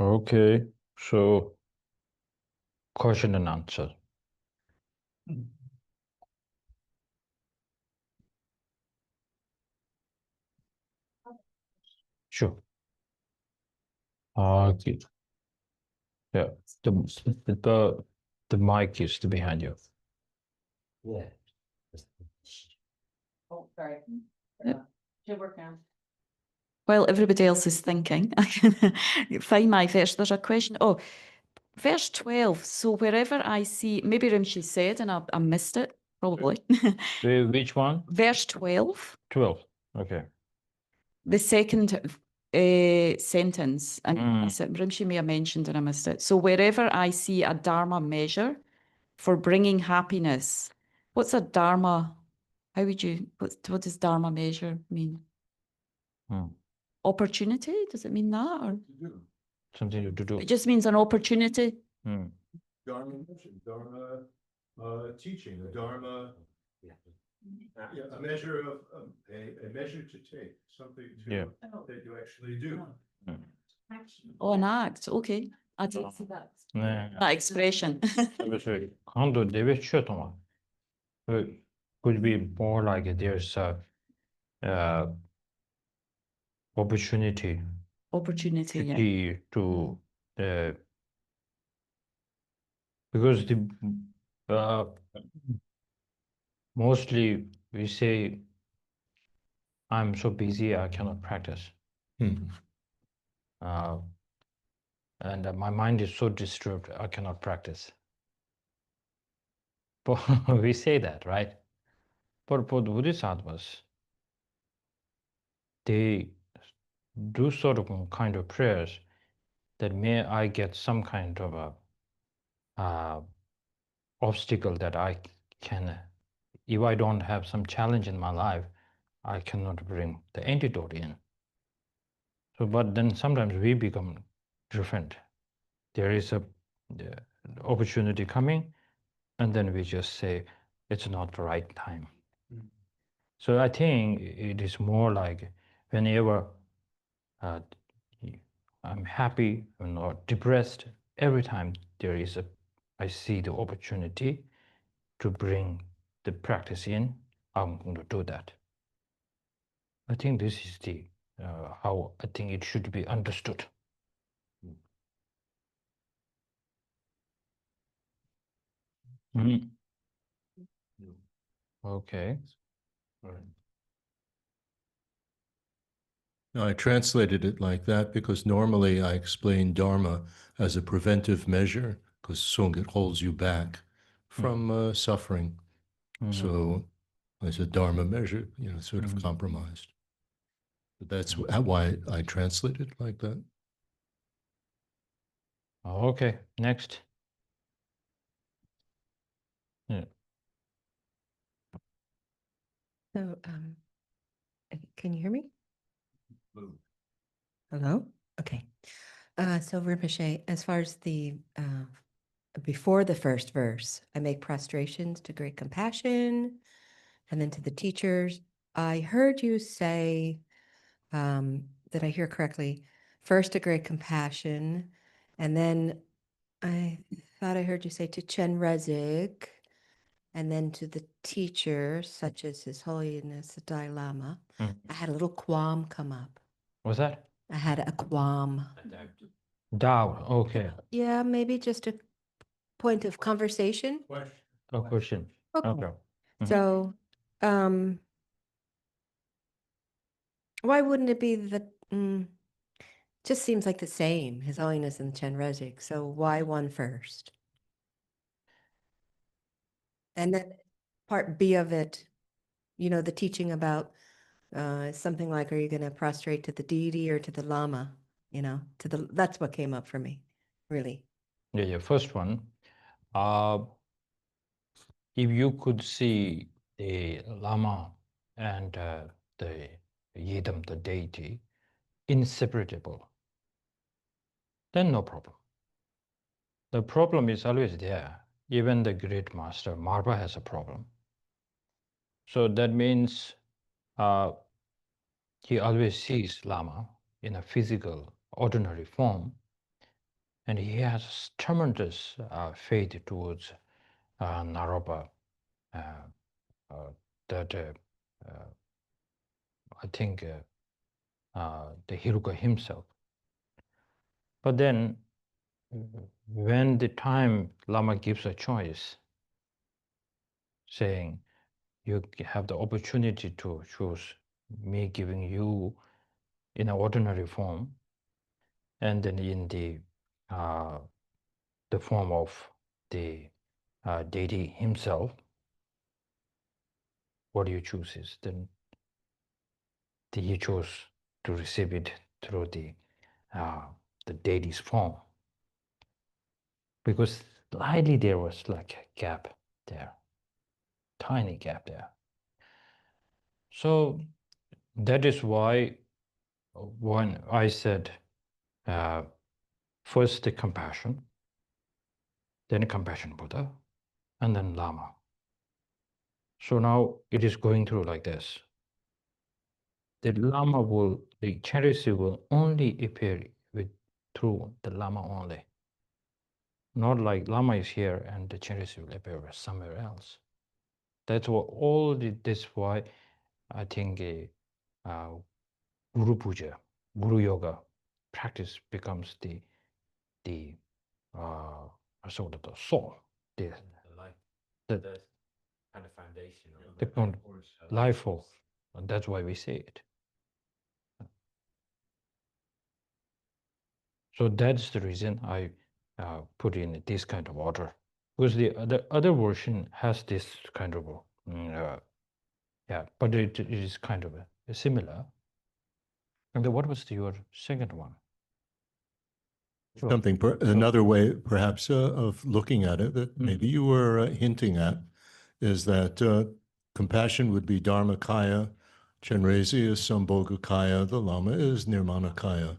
Okay, so question and answer. Sure. Okay. Yeah. The mic is behind you. Yeah. Oh, sorry. Should work now. While everybody else is thinking, I can find my verse. There's a question. Oh, verse 12. So wherever I see, maybe Rinpoche said and I missed it, probably. Which one? Verse 12. 12. Okay. The second sentence. And I said, Rinpoche may have mentioned and I missed it. So wherever I see a Dharma measure for bringing happiness, what's a Dharma? How would you, what does Dharma measure mean? Opportunity? Does it mean that? Or? Something to do. It just means an opportunity. Dharma mission, Dharma teaching, a Dharma, a measure of a measure to take, something to that you actually do. Oh, an act. Okay. I didn't see that. That expression. Could be more like there's a opportunity. Opportunity, yeah. To because the mostly we say I'm so busy I cannot practice. And my mind is so disturbed I cannot practice. But we say that, right? But for the Bodhisattvas, they do sort of kind of prayers that may I get some kind of a obstacle that I can, if I don't have some challenge in my life, I cannot bring the antidote in. So, but then sometimes we become different. There is a opportunity coming, and then we just say it's not the right time. So I think it is more like whenever I'm happy or depressed, every time I see the opportunity to bring the practice in, I'm going to do that. I think this is the how I think it should be understood. Okay. Now, I translated it like that because normally I explain Dharma as a preventive measure because Sangha holds you back from suffering. So as a Dharma measure, sort of compromised. But that's why I translate it like that. Okay, next. Yeah. So, can you hear me? Hello? Okay. So Rinpoche, as far as the, before the first verse, I make prostrations to great compassion, and then to the teachers. I heard you say, did I hear correctly? First to great compassion, and then I thought I heard you say to Chen Rezig, and then to the teacher, such as His Holiness the Dalai Lama. I had a little qualm come up. What's that? I had a qualm. Doubt. Okay. Yeah, maybe just a point of conversation. A question. Okay. So, why wouldn't it be just seems like the same, His Holiness and Chen Rezig. So why one first? And then part B of it, the teaching about something like, are you going to prostrate to the deity or to the Lama? That's what came up for me, really. Yeah. First one, if you could see the Lama and the Yidam, the deity, inseparable, then no problem. The problem is always there. Even the great master, Marpa, has a problem. So that means he always sees Lama in a physical, ordinary form, and he has tremendous faith towards Naropa, that I think the Hiruka himself. But then, when the time Lama gives a choice, saying, you have the opportunity to choose me giving you in an ordinary form, and then in the form of the deity himself, what do you choose is then he chose to receive it through the deity's form, because slightly there was like a gap there, tiny gap there. So that is why when I said first the compassion, then compassion Buddha, and then Lama. So now it is going through like this. The Lama will, the Chenrezig will only appear through the Lama only. Not like Lama is here and the Chenrezig will appear somewhere else. That's what this why I think Guru Puja, Guru Yoga practice becomes the sort of the soul, the kind of foundation, the kind of life force, and that's why we say it. So that's the reason I put in this kind of order, because the other version has this kind of yeah, but it is kind of similar. And then what was your second one? Sure. Something, another way perhaps of looking at it that maybe you were hinting at is that compassion would be Dharmakaya, Chenrezig is Sambhogakaya, the Lama is Nirmanakaya.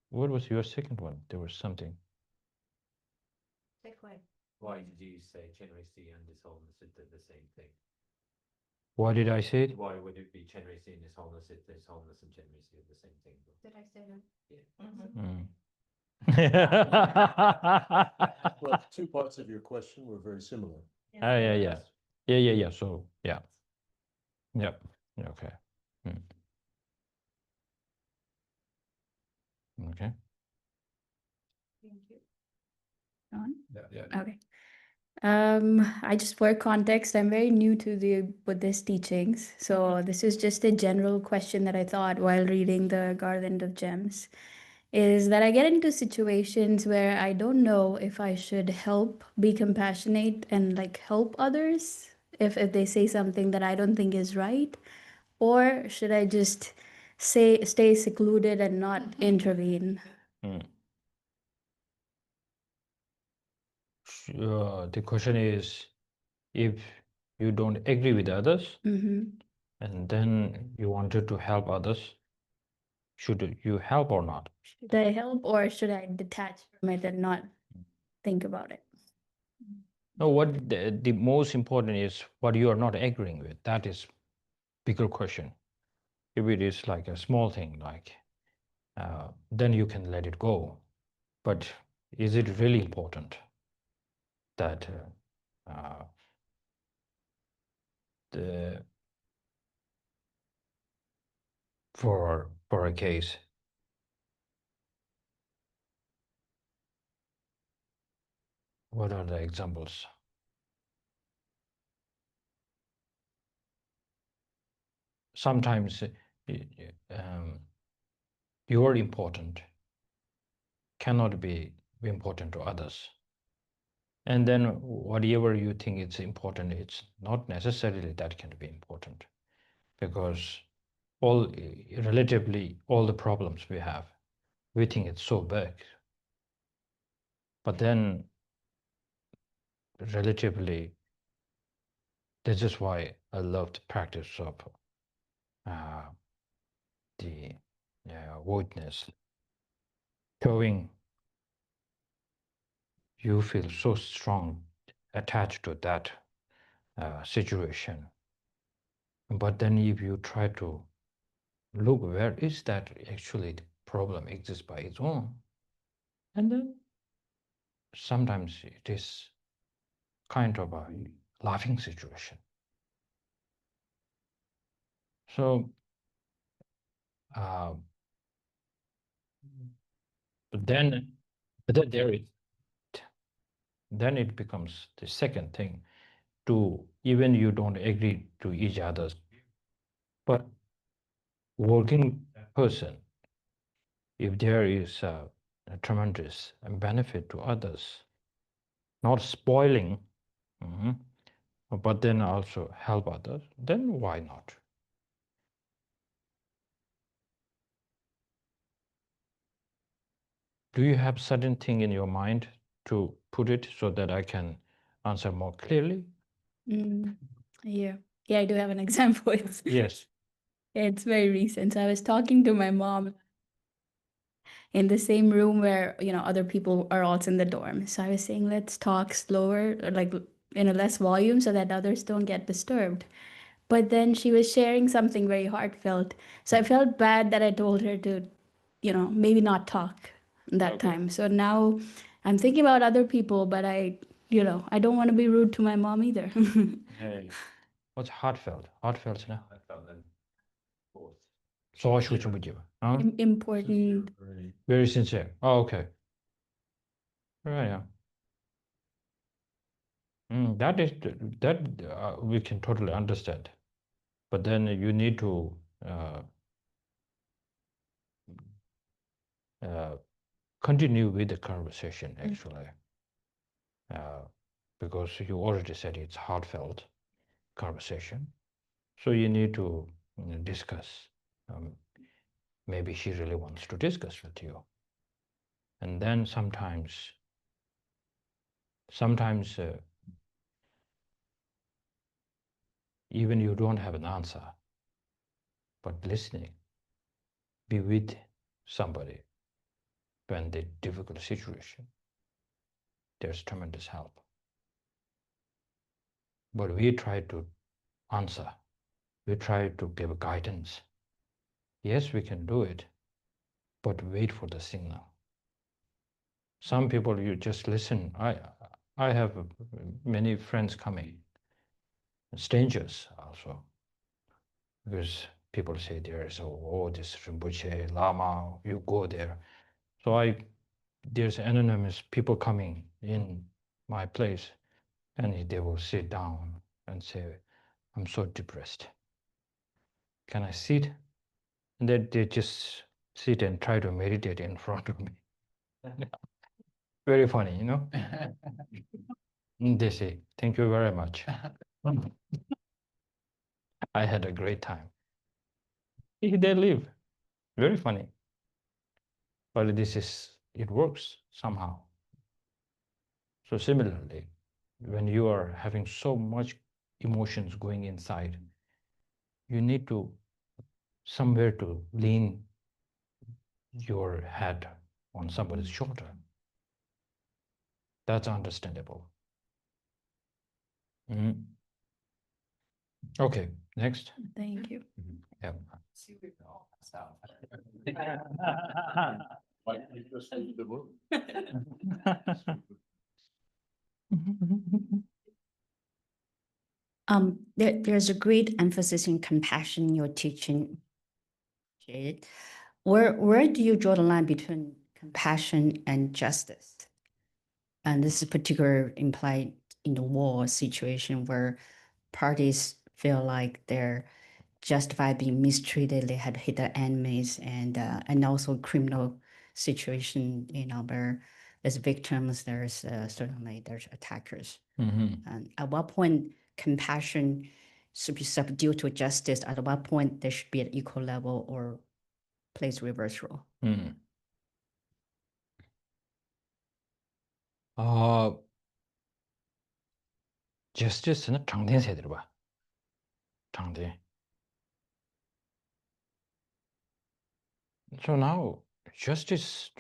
What was your second one? There was something. Why did you say Chenrezig and His Holiness did the same thing? Why did I say it? Why would it be Chenrezig and His Holiness if His Holiness and Chenrezig are the same thing? Did I say that? Well, two parts of your question were very similar. Yeah. So yeah. Okay. Okay. Thank you. On? Yeah. Okay. I just, for context, I'm very new to the Buddhist teachings. So this is just a general question that I thought while reading the Garland of Gems, is that I get into situations where I don't know if I should help, be compassionate and like help others if they say something that I don't think is right, or should I just stay secluded and not intervene? The question is, if you don't agree with others, and then you wanted to help others, should you help or not? Should I help or should I detach from it and not think about it? No, what the most important is what you are not agreeing with. That is bigger question. If it is like a small thing, like then you can let it go. But is it really important that for a case? What are the examples? Sometimes your important cannot be important to others. And then whatever you think it's important, it's not necessarily that can be important, because relatively all the problems we have, we think it's so big. But then relatively, this is why I love the practice of the voidness, showing you feel so strong attached to that situation. But then if you try to look, where is that actually the problem exists by its own. And then sometimes it is kind of a laughing situation. So, but then then it becomes the second thing to even you don't agree to each other's, but working person, if there is a tremendous benefit to others, not spoiling, but then also help others, then why not? Do you have certain thing in your mind to put it so that I can answer more clearly? Yeah, I do have an example. Yes. It's very recent. So I was talking to my mom in the same room where, other people are also in the dorm. So I was saying, let's talk slower, or like in a less volume so that others don't get disturbed. But then she was sharing something very heartfelt. So I felt bad that I told her to, maybe not talk that time. So now I'm thinking about other people, but I don't want to be rude to my mom either. Hey. What's heartfelt? Heartfelt now. I felt then both. So huh? Important. Very sincere. Oh, okay. Right, yeah. That is that we can totally understand, but then you need to continue with the conversation actually, because you already said it's heartfelt conversation, so you need to discuss. Maybe she really wants to discuss with you, and then sometimes even you don't have an answer, but listening, be with somebody when the difficult situation, there's tremendous help. But we try to answer, we try to give guidance. Yes, we can do it, but wait for the signal. Some people, you just listen. I have many friends coming, strangers also, because people say there is this Rinpoche, Lama, you go there. So there's anonymous people coming in my place, and they will sit down and say, I'm so depressed. Can I sit? And then they just sit and try to meditate in front of me. Very funny, you know? They say, thank you very much. I had a great time. They leave. Very funny. But it works somehow. So similarly, when you are having so much emotions going inside, you need to somewhere to lean your head on somebody's shoulder. That's understandable. Okay, next. Thank you. Yeah. There's a great emphasis in compassion in your teaching. Where do you draw the line between compassion and justice? And this is particularly implied in the war situation where parties feel like they're justified being mistreated, they had hit their enemies, and also criminal situation, where there's victims, there's certainly there's attackers. And at what point compassion should be subdued to justice? At what point there should be an equal level or plays reverse role? Justice는 장대에서 들어봐. 장대. So now, justice,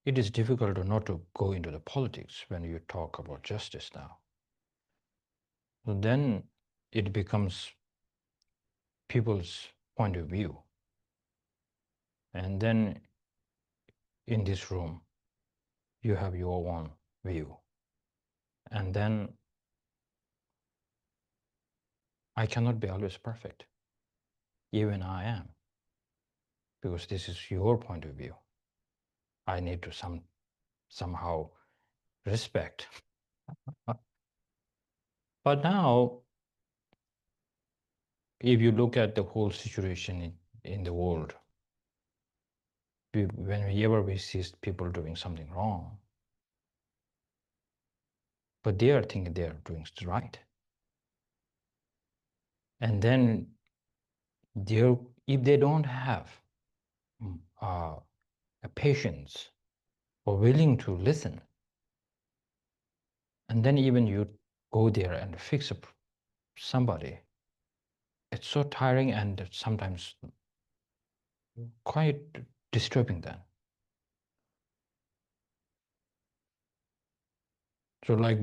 it is difficult not to go into the politics when you talk about justice now. So then it becomes people's point of view. And then in this room, you have your own view. And then I cannot be always perfect. Even I am. Because this is your point of view. I need to somehow respect. But now, if you look at the whole situation in the world, whenever we see people doing something wrong, but they are thinking they are doing it right. And then if they don't have a patience or willing to listen, and then even you go there and fix somebody, it's so tiring and sometimes quite disturbing then. So like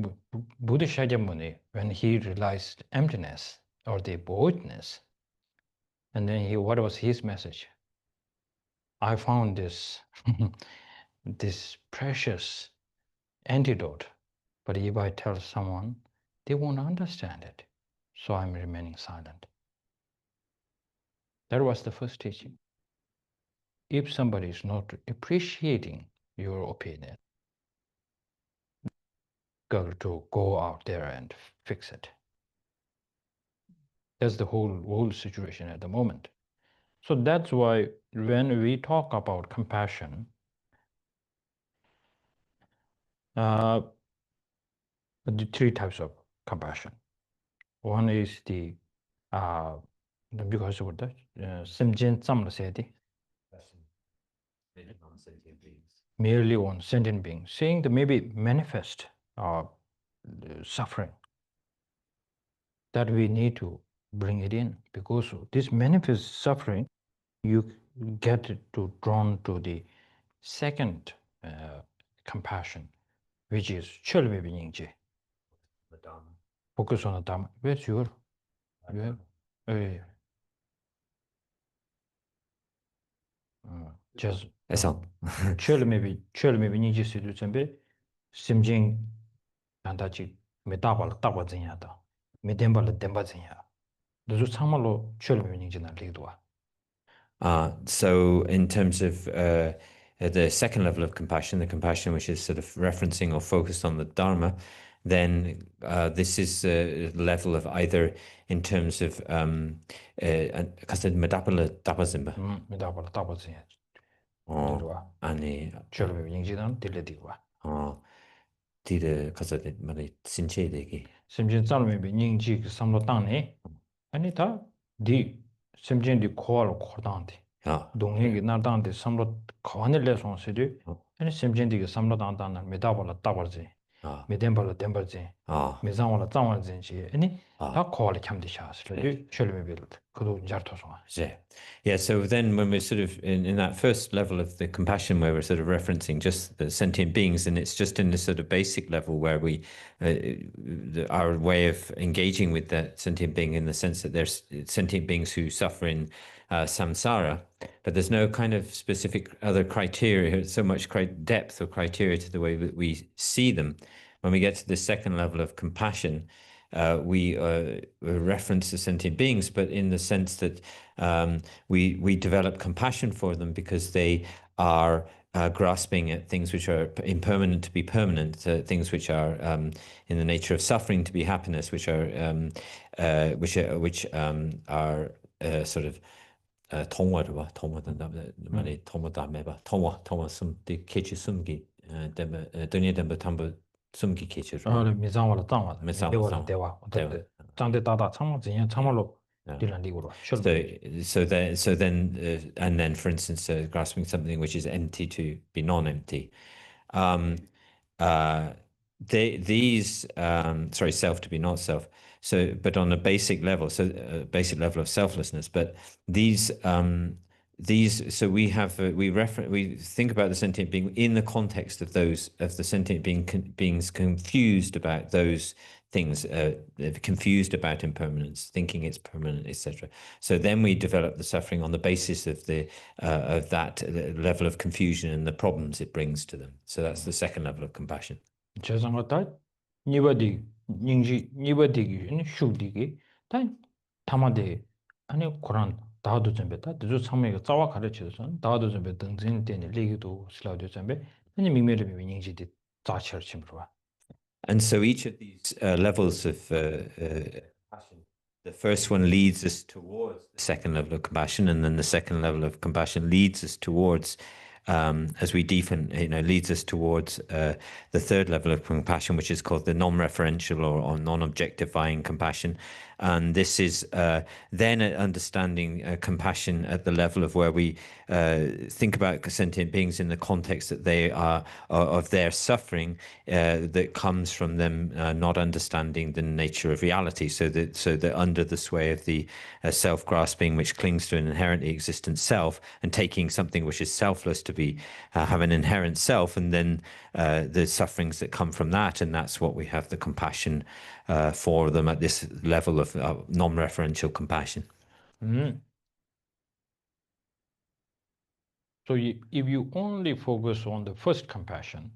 Buddha Shakyamuni, when he realized emptiness or the voidness, and then what was his message? I found this, this precious antidote, but if I tell someone, they won't understand it. So I'm remaining silent. That was the first teaching. If somebody is not appreciating your opinion, to go out there and fix it. That's the whole situation at the moment. So that's why when we talk about compassion, the three types of compassion. One is the because of that simjin samla seti, merely on sentient beings, saying that maybe manifest suffering, that we need to bring it in, because this manifest suffering, you get drawn to the second compassion, which is chelme binyingje. Focus on the Dhamma. Where's your? You have? Just chelme binyingje sidu tsembe simjing dandachi medabal taba zinyada medembal demba zinyada. Dozo samalo chelme binyingje na ligdwa. So in terms of the second level of compassion, the compassion which is sort of referencing or focused on the Dharma, then this is a level of either in terms of 심진디 코알 코단데 동행이 나단데 삼로 거안을 손세디 아니 심진디가 삼로 단단나 메다발라 따버지 메덴발라 덴버지 메장발라 장원진지 아니 다 코알 참디샤스를 철메빌 그도 잘토송아. Yeah, so then when we're sort of in that first level of the compassion where we're sort of referencing just the sentient beings, and it's just in this sort of basic level where we our way of engaging with that sentient being in the sense that there's sentient beings who suffer in samsara, but there's no kind of specific other criteria, so much depth or criteria to the way that we see them. When we get to the second level of compassion, we reference the sentient beings, but in the sense that we develop compassion for them because they are grasping at things which are impermanent to be permanent, things which are in the nature of suffering to be happiness, which are sort of sum기 kechiru. 미장와라 땅와. 미장와라 대와. 장대 다다 참마 진짜 참말로 딜란디고로. So then and then for instance grasping something which is empty to be non-empty. These sorry, self to be not self. So but on a basic level, so basic level of selflessness, but these these, so we have we think about the sentient being in the context of the sentient beings confused about those things, confused about impermanence, thinking it's permanent, etc. So then we develop the suffering on the basis of that level of confusion and the problems it brings to them. So that's the second level of compassion. 아니 코란 다도 좀 뱉다 저 상매가 짜와 가르쳐서 다도 좀 등진 때니 리기도 슬라우드 좀 뱉. 아니 미메르 미닝지디 짜처 침으로. And so each of these levels of compassion, the first one leads us towards the second level of compassion, and then the second level of compassion leads us towards, as we deepen, leads us towards the third level of compassion, which is called the non-referential or non-objectifying compassion. And this is then understanding compassion at the level of where we think about sentient beings in the context that they are of their suffering that comes from them not understanding the nature of reality. So that under the sway of the self-grasping, which clings to an inherently existent self, and taking something which is selfless to be have an inherent self, and then the sufferings that come from that, and that's what we have the compassion for them at this level of non-referential compassion. So if you only focus on the first compassion,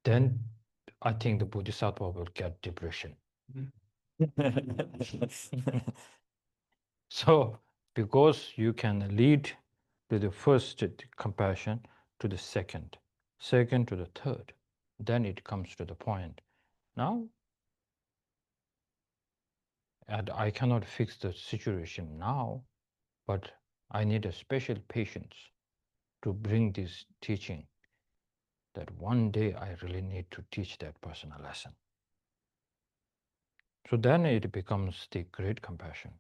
then I think the Bodhisattva will get depression. So because you can lead to the first compassion, to the second to the third, then it comes to the point. Now, and I cannot fix the situation now, but I need a special patience to bring this teaching, that one day I really need to teach that person a lesson. So then it becomes the great compassion.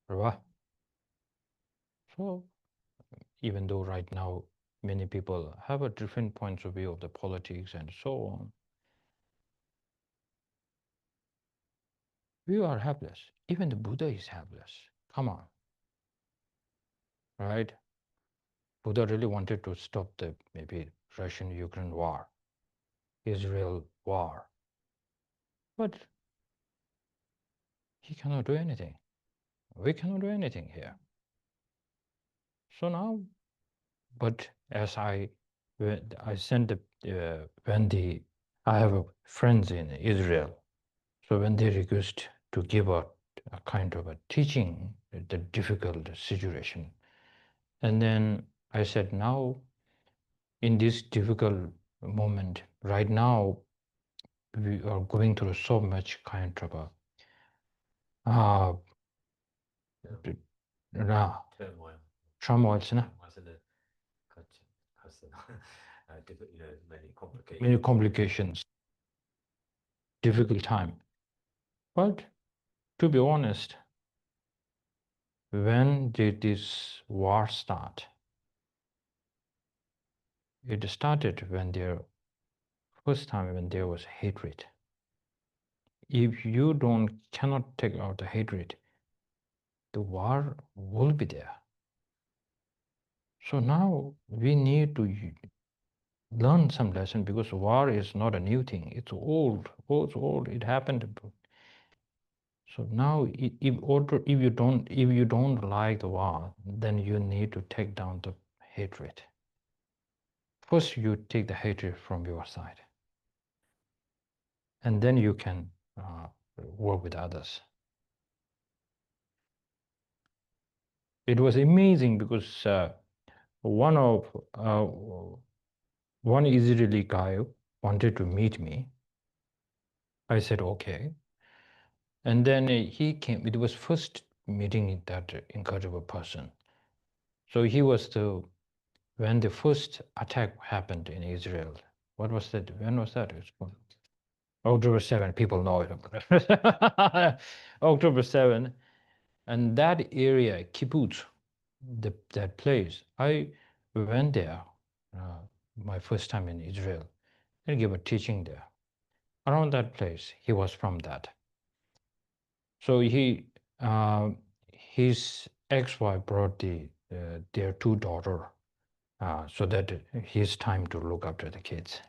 Right? So even though right now many people have a different points of view of the politics and so on, we are helpless. Even the Buddha is helpless. Come on. Right? Buddha really wanted to stop the maybe Russian-Ukraine war, Israel war. But he cannot do anything. We cannot do anything here. So now, but as I sent I have friends in Israel, so when they request to give a kind of a teaching, the difficult situation, and then I said, now, in this difficult moment, right now, we are going through so much kind of a turmoil, many complications, difficult time. But to be honest, when did this war start? It started when first time when there was hatred. If you cannot take out the hatred, the war will be there. So now we need to learn some lesson, because war is not a new thing. It's old. It's old. It happened. So now, if you don't like the war, then you need to take down the hatred. First, you take the hatred from your side, and then you can work with others. It was amazing because one Israeli guy wanted to meet me. I said okay, and then he came. It was first meeting that incredible person. So he was when the first attack happened in Israel. What was that? When was that? October 7. People know it. October 7, and that area, kibbutz, that place. I went there, my first time in Israel, and gave a teaching there. Around that place, he was from that. So he his ex-wife brought their two daughters so that his time to look after the kids.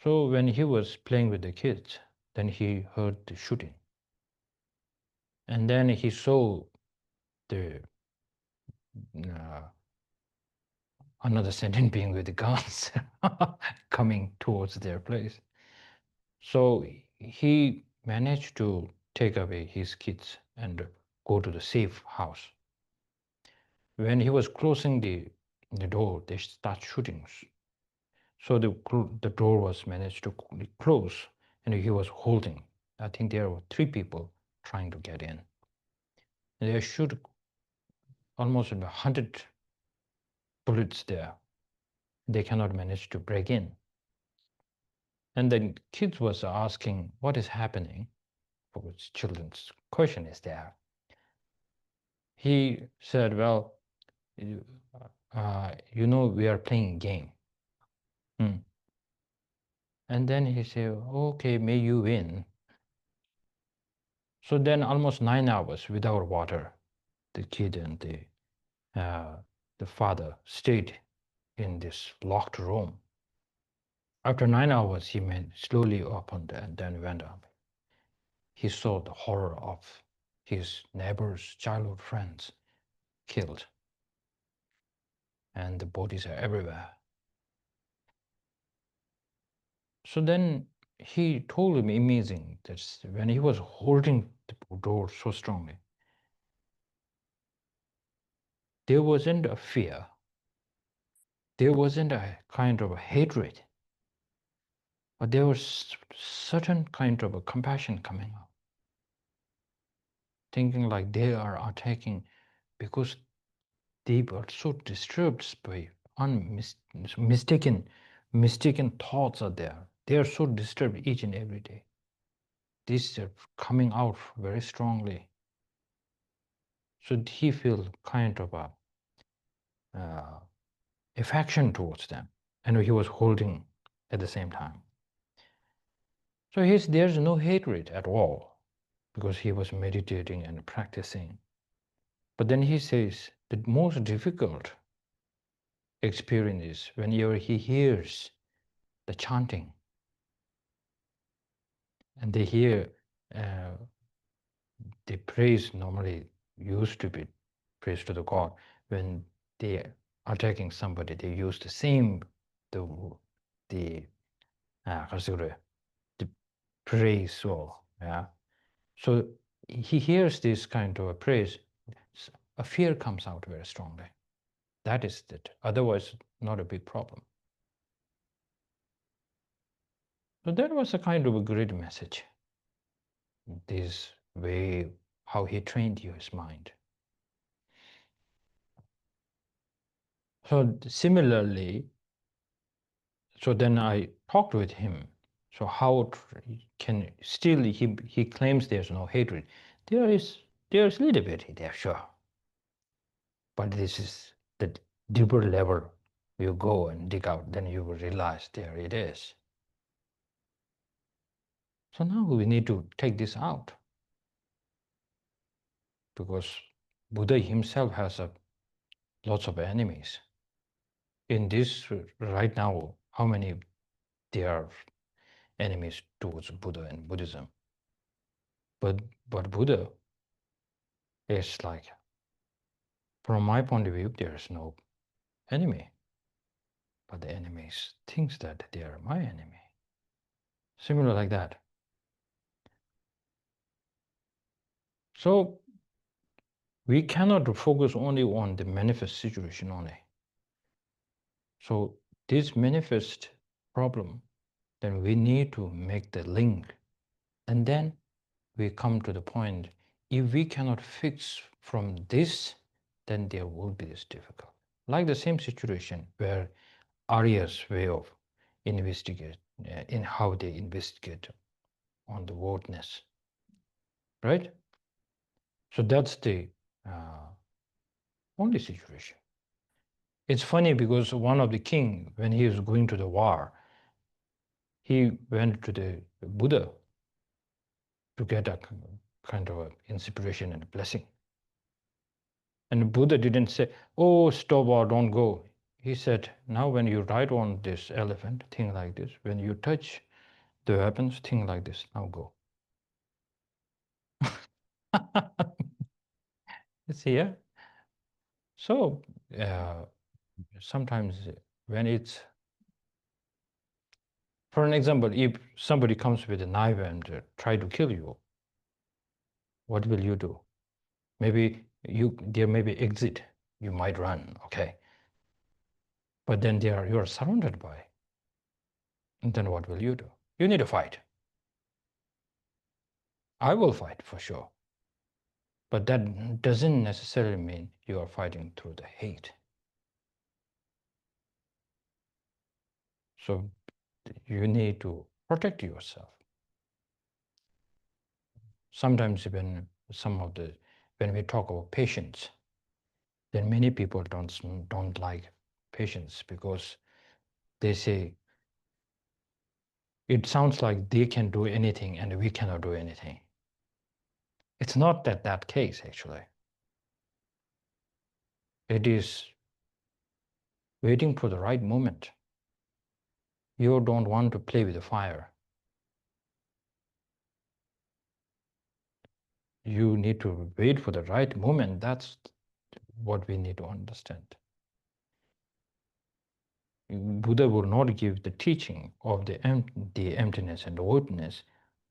So when he was playing with the kids, then he heard the shooting. And then he saw the another sentient being with the guns coming towards their place. So he managed to take away his kids and go to the safe house. When he was closing the door, they start shooting. So the door was managed to close, and he was holding. I think there were 3 people trying to get in. And they shoot almost 100 bullets there. They cannot manage to break in. And the kids was asking, what is happening? Because children's question is there. He said, well, you know, we are playing a game. And then he said, okay, may you win. So then almost 9 hours without water, the kid and the father stayed in this locked room. After 9 hours, he slowly opened and then went up. He saw the horror of his neighbors, childhood friends killed. And the bodies are everywhere. So then he told me amazing that when he was holding the door so strongly, there wasn't a fear. There wasn't a kind of a hatred. But there was certain kind of a compassion coming up. Thinking like they are attacking because they were so disturbed by mistaken thoughts are there. They are so disturbed each and every day. These are coming out very strongly. So he feels kind of a affection towards them, and he was holding at the same time. So there's no hatred at all, because he was meditating and practicing. But then he says the most difficult experience is whenever he hears the chanting, and they hear the praise normally used to be praise to the God. When they are attacking somebody, they use the same the praise or So he hears this kind of a praise, a fear comes out very strongly. That is it. Otherwise, not a big problem. So that was a kind of a great message. This way, how he trained his mind. So similarly, so then I talked with him. So how can still he claims there's no hatred. There's a little bit there, sure. But this is the deeper level. You go and dig out, then you will realize there it is. So now we need to take this out, because Buddha himself has lots of enemies. In this right now, how many there are enemies towards Buddha and Buddhism? But Buddha is like, from my point of view, there is no enemy. But the enemies thinks that they are my enemy. Similar like that. So we cannot focus only on the manifest situation only. So this manifest problem, then we need to make the link. And then we come to the point, if we cannot fix from this, then there will be this difficult. Like the same situation where Arya's way of investigate, in how they investigate on the wordness, right? So that's the only situation. It's funny because one of the king, when he was going to the war, he went to the Buddha to get a kind of inspiration and blessing. And Buddha didn't say, oh, stop or don't go. He said, now when you ride on this elephant, think like this. When you touch the weapons, think like this. Now go. See, yeah? So sometimes when it's, for an example, if somebody comes with a knife and try to kill you, what will you do? Maybe there may be exit. You might run, okay? But then you are surrounded by. And then what will you do? You need to fight. I will fight for sure. But that doesn't necessarily mean you are fighting through the hate. So you need to protect yourself. Sometimes when we talk about patience, then many people don't like patience because they say it sounds like they can do anything and we cannot do anything. It's not that case actually. It is waiting for the right moment. You don't want to play with the fire. You need to wait for the right moment. That's what we need to understand. Buddha will not give the teaching of the emptiness and the voidness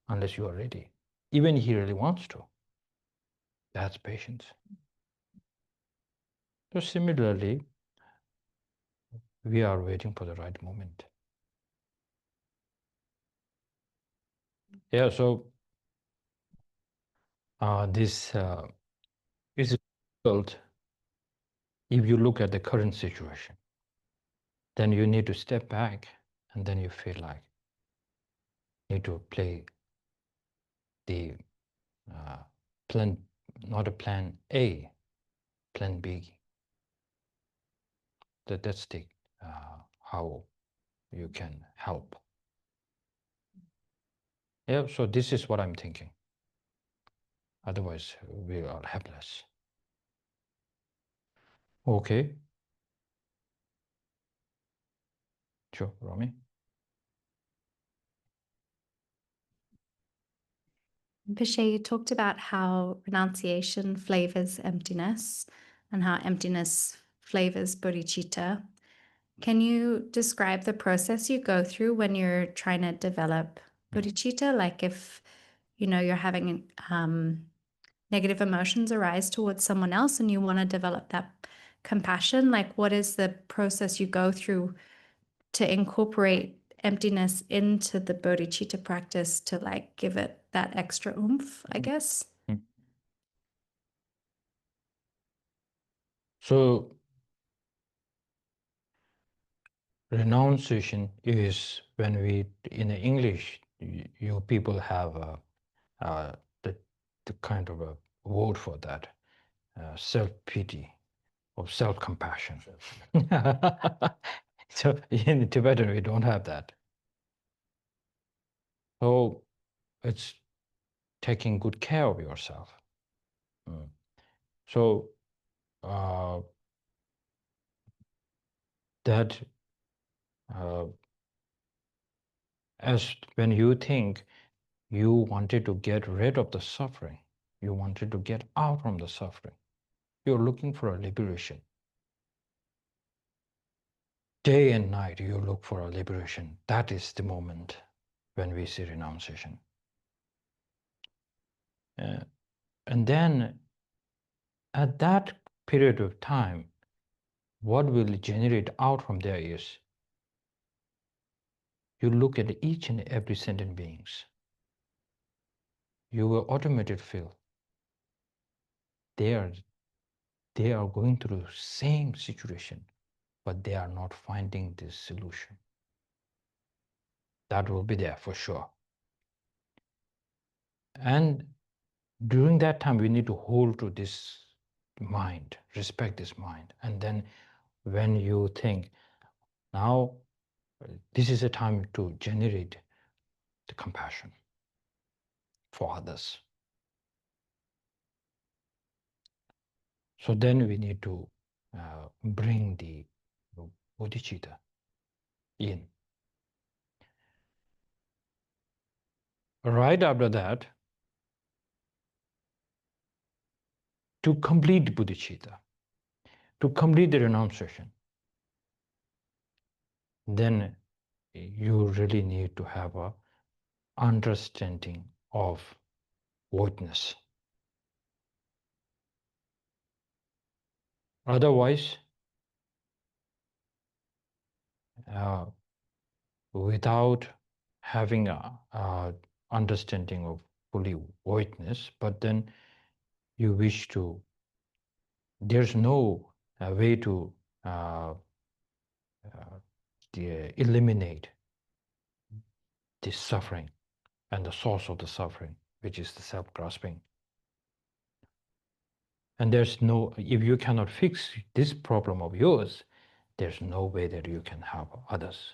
unless you are ready. Even he really wants to. That's patience. So similarly, we are waiting for the right moment. Yeah, so this is difficult if you look at the current situation. Then you need to step back and then you feel like you need to play the plan, not a plan A, plan B. That's the how you can help. Yeah, so this is what I'm thinking. Otherwise, we are helpless. Okay. Sure, Rami. Rinpoche, you talked about how renunciation flavors emptiness and how emptiness flavors bodhicitta. Can you describe the process you go through when you're trying to develop bodhicitta? Like if, you're having negative emotions arise towards someone else and you want to develop that compassion, like what is the process you go through to incorporate emptiness into the bodhicitta practice to like give it that extra oomph, I guess? So renunciation is when we, in English, you people have the kind of a word for that, self-pity or self-compassion. So in Tibetan, we don't have that. So it's taking good care of yourself. So that as when you think you wanted to get rid of the suffering, you wanted to get out from the suffering, you're looking for a liberation. Day and night, you look for a liberation. That is the moment when we see renunciation. And then at that period of time, what will generate out from there is you look at each and every sentient beings. You will automatically feel they are going through the same situation, but they are not finding this solution. That will be there for sure. And during that time, we need to hold to this mind, respect this mind. And then when you think, now this is a time to generate the compassion for others. So then we need to bring the bodhicitta in. Right after that, to complete bodhicitta, to complete the renunciation, then you really need to have a understanding of voidness. Otherwise, without having a understanding of fully voidness, but then you wish to, there's no way to eliminate the suffering and the source of the suffering, which is the self-grasping. And there's no, if you cannot fix this problem of yours, there's no way that you can help others.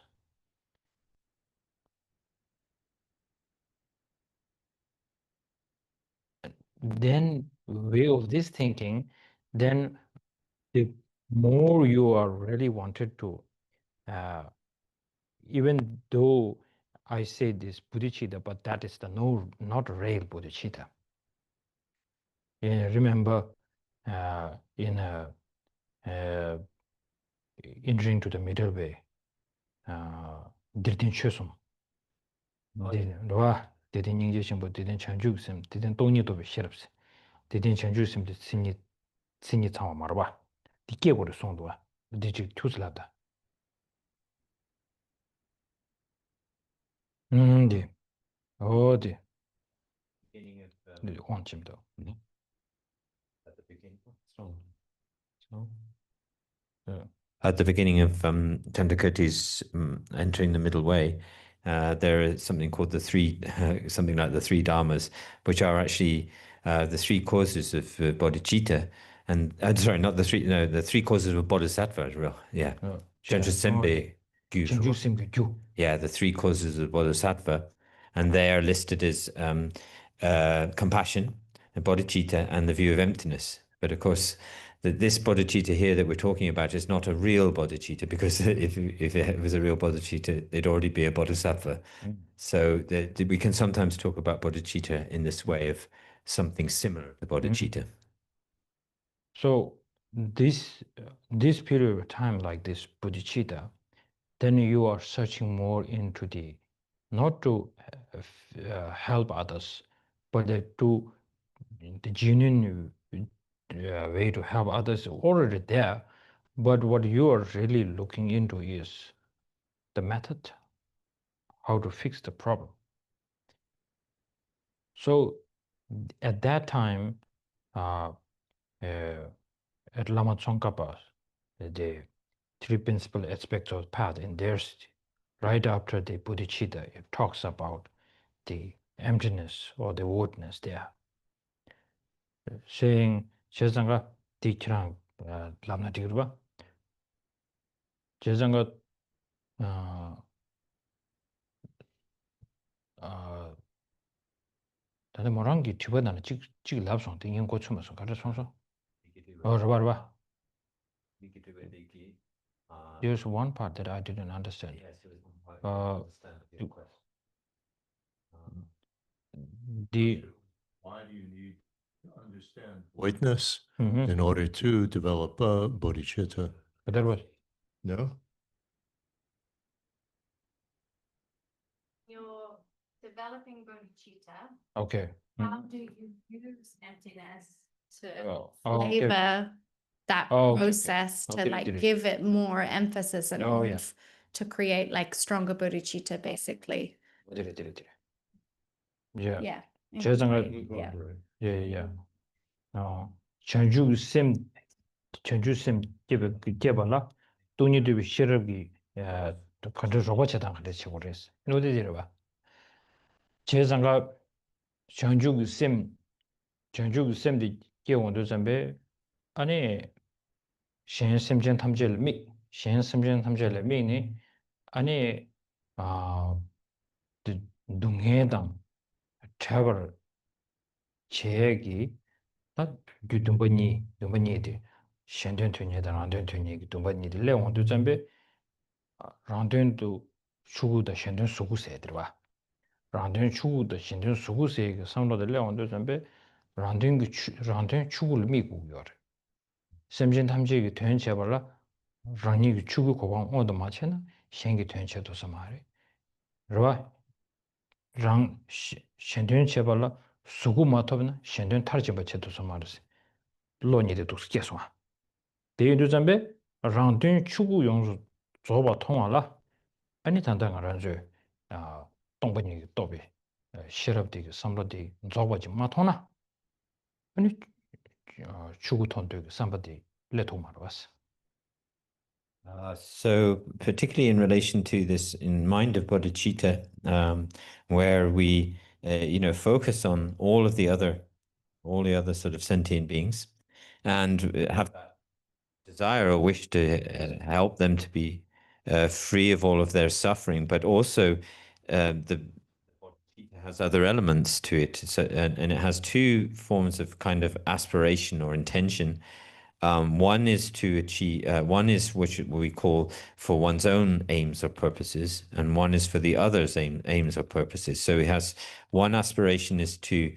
Then, way of this thinking, then the more you are really wanted to, even though I say this bodhicitta, but that is the not real bodhicitta. Remember, in entering to the middle way, didn't chusum, didn't engage, but didn't change him, didn't don't to be sheriffs, didn't change him to sing it our marba. The gave what a song do, did you choose lada? Oh, the want him though. At the beginning. So, At the beginning of Chandrakirti's entering the middle way, there is something called the three, something like the three dharmas, which are actually the three causes of bodhicitta. And sorry, not the three, no, the three causes of bodhisattva as well. Yeah. Chandrasembe Gyu. Yeah, the three causes of bodhisattva. And they are listed as compassion, bodhicitta, and the view of emptiness. But of course, this bodhicitta here that we're talking about is not a real bodhicitta, because if it was a real bodhicitta, it'd already be a bodhisattva. So we can sometimes talk about bodhicitta in this way of something similar to bodhicitta. So this period of time, like this bodhicitta, then you are searching more into the, not to help others, but to the genuine way to help others already there. But what you are really looking into is the method, how to fix the problem. So at that time, at Lama Tsongkhapa, the three principal aspects of path in there, right after the bodhicitta, it talks about the emptiness or the voidness there. Saying, Chezanga Tikrang Lamna Tigruba, Chezanga Tade Morangi Tibetana Chik Lapsong, the Yin Gochumason, Katasonso. Oh, Rabarba. There's one part that I didn't understand. Why do you need to understand voidness in order to develop bodhicitta? But that was No? You're developing bodhicitta. okay. How do you use emptiness to okay. flavor that Okay. process to Okay, like did it. give it more emphasis and Oh, yeah. oomph to create like stronger bodhicitta, basically? Did it. Yeah. Yeah. Yeah. Chanju Sim Gibala, don't you do Shirabi, the country Robachatang, the Chores. No, they did about Chezanga Chanju Sim the Gion to Zambe, Ane Shen Simjan Tamjel me, Shen Simjan Tamjel me, Ane the Dungedam travel Chegi 다 dumbanyi shendun tunye da randun tunye ki dumbanyi di le wang du zambe randun du chugu da shendun sugu se dirwa randun chugu da shendun sugu se ki samlo da le wang du zambe randun chugu lu mi gu yor semjin tamche ki tuyen che barla rangi ki chugu kobang oda ma che na shengi tuyen che dosa ma re rwa rang shendun che barla sugu ma tobi na shendun tar che ba che dosa ma re se lo ni de dosa kye songa 대인도 잠배 랑든 추구 용수 조바 통화라 아니 단단한 란저 아 동번이 또비 시럽되게 삼로되 조바지 마토나 아니 추구 통도 삼바디 레토 말았어. So particularly in relation to this in mind of bodhicitta, where we focus on all the other sort of sentient beings and have that desire or wish to help them to be free of all of their suffering, but also the bodhicitta has other elements to it. So, and it has two forms of kind of aspiration or intention. One is to achieve, one is which we call for one's own aims or purposes, and one is for the other's aims or purposes. So it has one aspiration is to,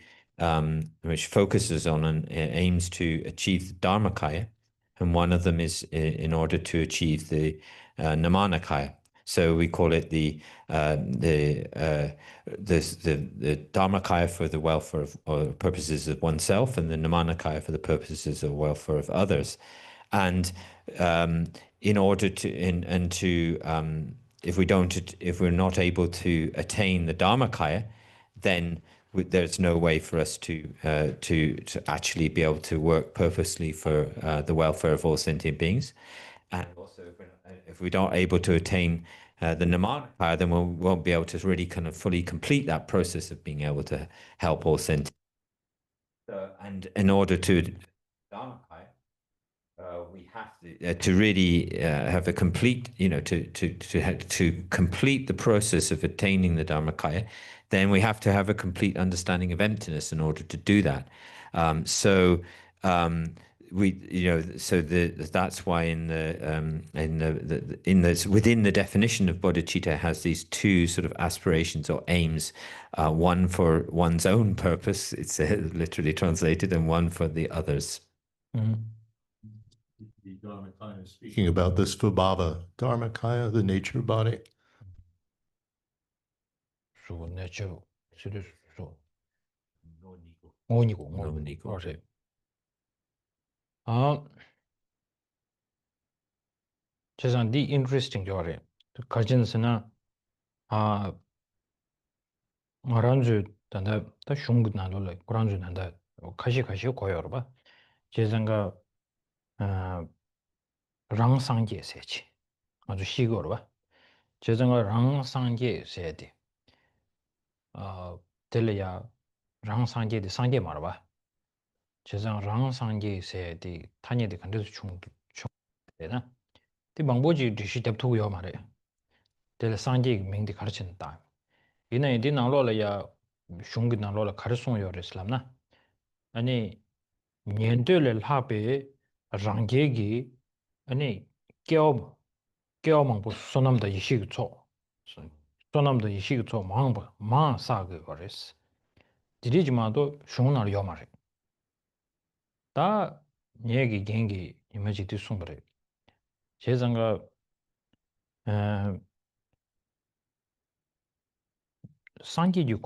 which focuses on and aims to achieve the Dharmakaya, and one of them is in order to achieve the Namanakaya. So we call it the Dharmakaya for the welfare of or purposes of oneself, and the Namanakaya for the purposes of welfare of others. And in order to if we're not able to attain the Dharmakaya, then there's no way for us to actually be able to work purposely for the welfare of all sentient beings. And also, if we're not able to attain the Namanakaya, then we won't be able to really kind of fully complete that process of being able to help all sentient. And in order to Dharmakaya, we have to really have a complete, to complete the process of attaining the Dharmakaya, then we have to have a complete understanding of emptiness in order to do that. That's why within the definition of bodhicitta has these two sort of aspirations or aims, one for one's own purpose, it's literally translated, and one for the others. Mm-hmm. The Dharmakaya is speaking about this Vibhava Dharmakaya, the nature body. So nature, so just the interesting story. The Kajins na Maranju tanda ta shung na lo le Kuranju nanda kashi koyor ba. Jezanga rang sangye sechi. 아주 시거로 봐. 제정을 랑상계 세대. 들려야 랑상계의 상계 말아 봐. 제정 랑상계 세대 타니의 간데서 총 되나? 이 방법이 리시 답투고요 말이야. 될 상계 명디 가르친다. 이내 이디 나로라야 슝기 나로라 가르송요 레슬람나. 아니 년들을 합에 랑계기 아니 깨어망고 소남다 이식 초 소남다 이식 초 망 사그 거레스 디리지마도 숑나를 요마레 다 얘기 갱기 이미지 뒤송버레 제장가 상기주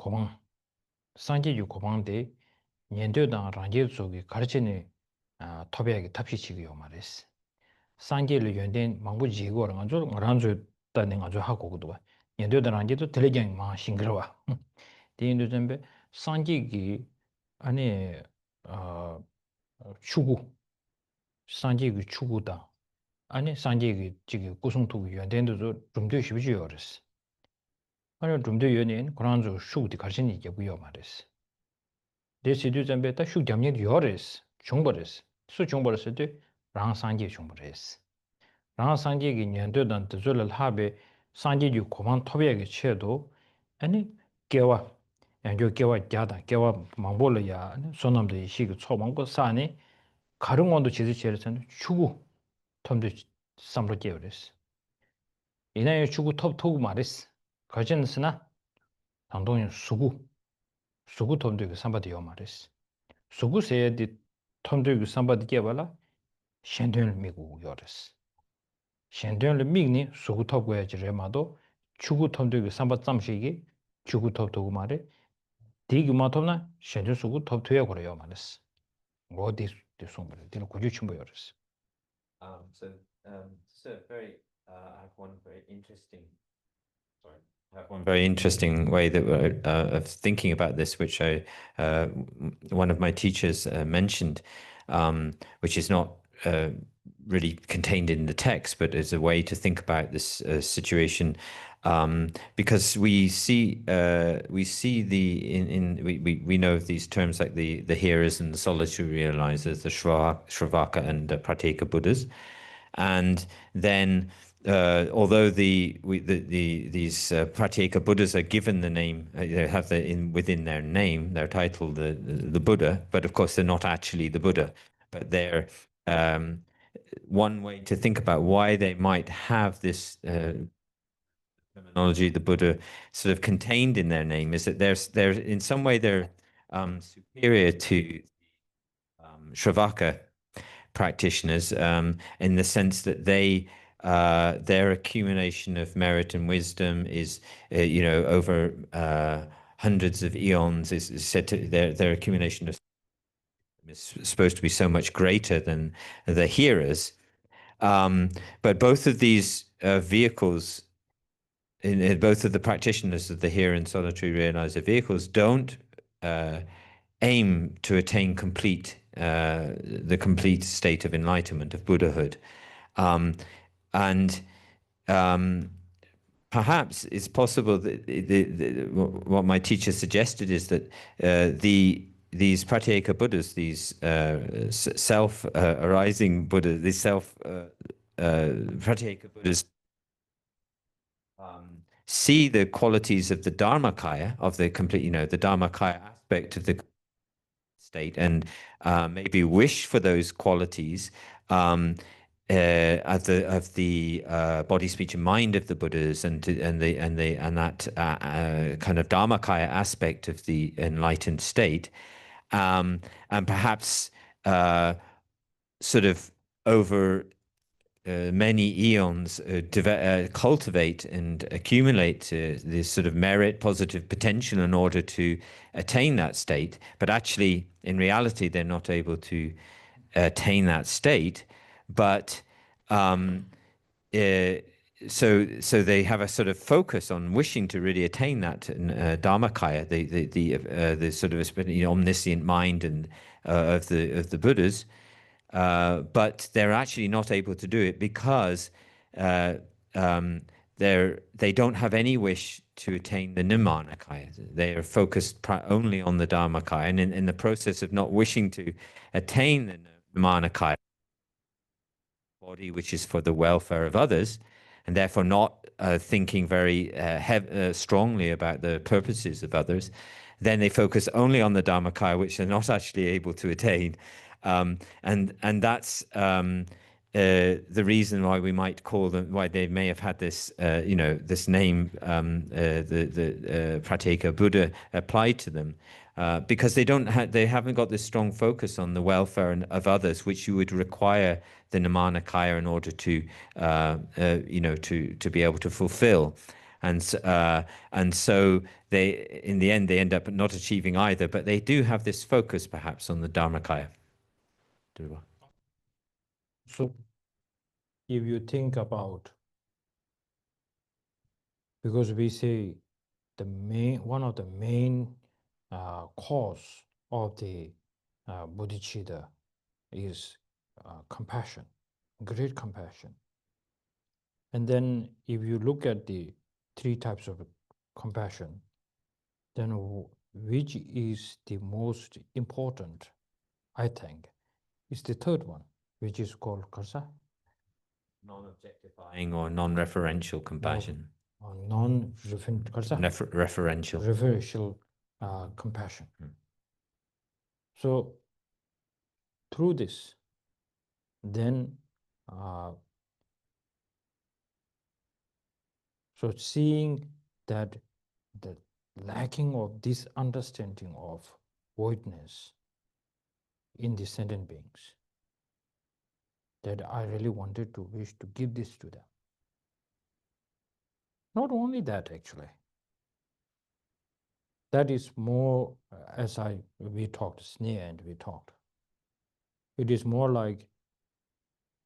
고방데 년도당 랑제 속에 가르치는 토비하게 탑시치기요 말레스 상계를 연된 망부지고랑 아주 말한주 따는 아주 하고 그도 연도들한 게도 들리긴 막 싱그러워. 대인도 전에 상계기 아니 추구 상계기 추구다. 아니 상계기 지금 구성토 연된도 좀더 쉽지요 그랬어. 아니 좀더 연인 그런저 슈디 가르치는 게 뭐요 말했어. 대시도 전에 다 슈겸이 요랬어. 중벌했어. 수 중벌했을 때 랑상계 중벌했어. 랑 상계기 년도단 드줄을 합에 상계주 고만 토비하게 쳐도 아니 깨와 양조 개와 갸다 개와 망볼이야 손남도 시기 초망고 사니 가릉원도 지지체르선 추구 톰도 삼로 깨버렸어 이나의 추구 톱 토구 말했어 거진스나 당동이 수구 톰도 그 삼바디요 말했어 수구세디 톰도 그 삼바디 깨발라 셴드를 미고 요랬어 셴드를 미니 수구 톱고야 지레마도 추구 톰도 그 삼바 짬시기 추구 톱 토구 말에 디기 마톰나 셴드 수구 톱 토야 그래요 말했어 어디 송벌 되는 고주 춤보여랬어 So very, I have one very interesting. Sorry, I have one very interesting way that of thinking about this, which one of my teachers mentioned, which is not really contained in the text, but is a way to think about this situation. Because we see we know of these terms like the hearers and the solitary realizers, the Shravaka and the Prateka Buddhas, and then although these Pratyeka Buddhas are given the name, they have within their name, their title, the Buddha, but of course they're not actually the Buddha, but they're one way to think about why they might have this terminology, the Buddha, sort of contained in their name, is that they're in some way they're superior to Shravaka practitioners in the sense that their accumulation of merit and wisdom is over hundreds of eons is said to their accumulation of is supposed to be so much greater than the hearers, but both of these vehicles in both of the practitioners of the hearer and solitary realizer vehicles don't aim to attain the complete state of enlightenment, of Buddhahood. Perhaps it's possible that what my teacher suggested is that these Pratyeka Buddhas, these self-arising Buddhas, these Pratyeka Buddhas, see the qualities of the Dharmakaya, of the complete, the Dharmakaya aspect of the state, and maybe wish for those qualities of the body, speech, and mind of the Buddhas, and that kind of Dharmakaya aspect of the enlightened state, and perhaps sort of over many eons cultivate and accumulate this sort of merit, positive potential in order to attain that state, but actually in reality they're not able to attain that state, but so they have a sort of focus on wishing to really attain that Dharmakaya, the sort of omniscient mind and of the Buddhas. But they're actually not able to do it because they don't have any wish to attain the Nirmanakaya. They are focused only on the Dharmakaya, and in the process of not wishing to attain the Nirmanakaya body, which is for the welfare of others, and therefore not thinking very strongly about the purposes of others, then they focus only on the Dharmakaya, which they're not actually able to attain. And that's the reason why we might call them, why they may have had this, this name, the Pratyeka Buddha applied to them, because they haven't got this strong focus on the welfare of others, which you would require the Nirmanakaya in order to, to be able to fulfill. And so they, in the end, they end up not achieving either, but they do have this focus perhaps on the Dharmakaya. So if you think about, because we say one of the main cause of the bodhicitta is compassion, great compassion. And then if you look at the three types of compassion, then which is the most important, I think, is the third one, which is called karsa. Non-objectifying or non-referential compassion. Non-referential. Referential. Referential compassion. So through this, then so seeing that the lacking of this understanding of voidness in the sentient beings, that I really wanted to wish to give this to them. Not only that, actually. That is more, as we talked, Sneh and we talked. It is more like,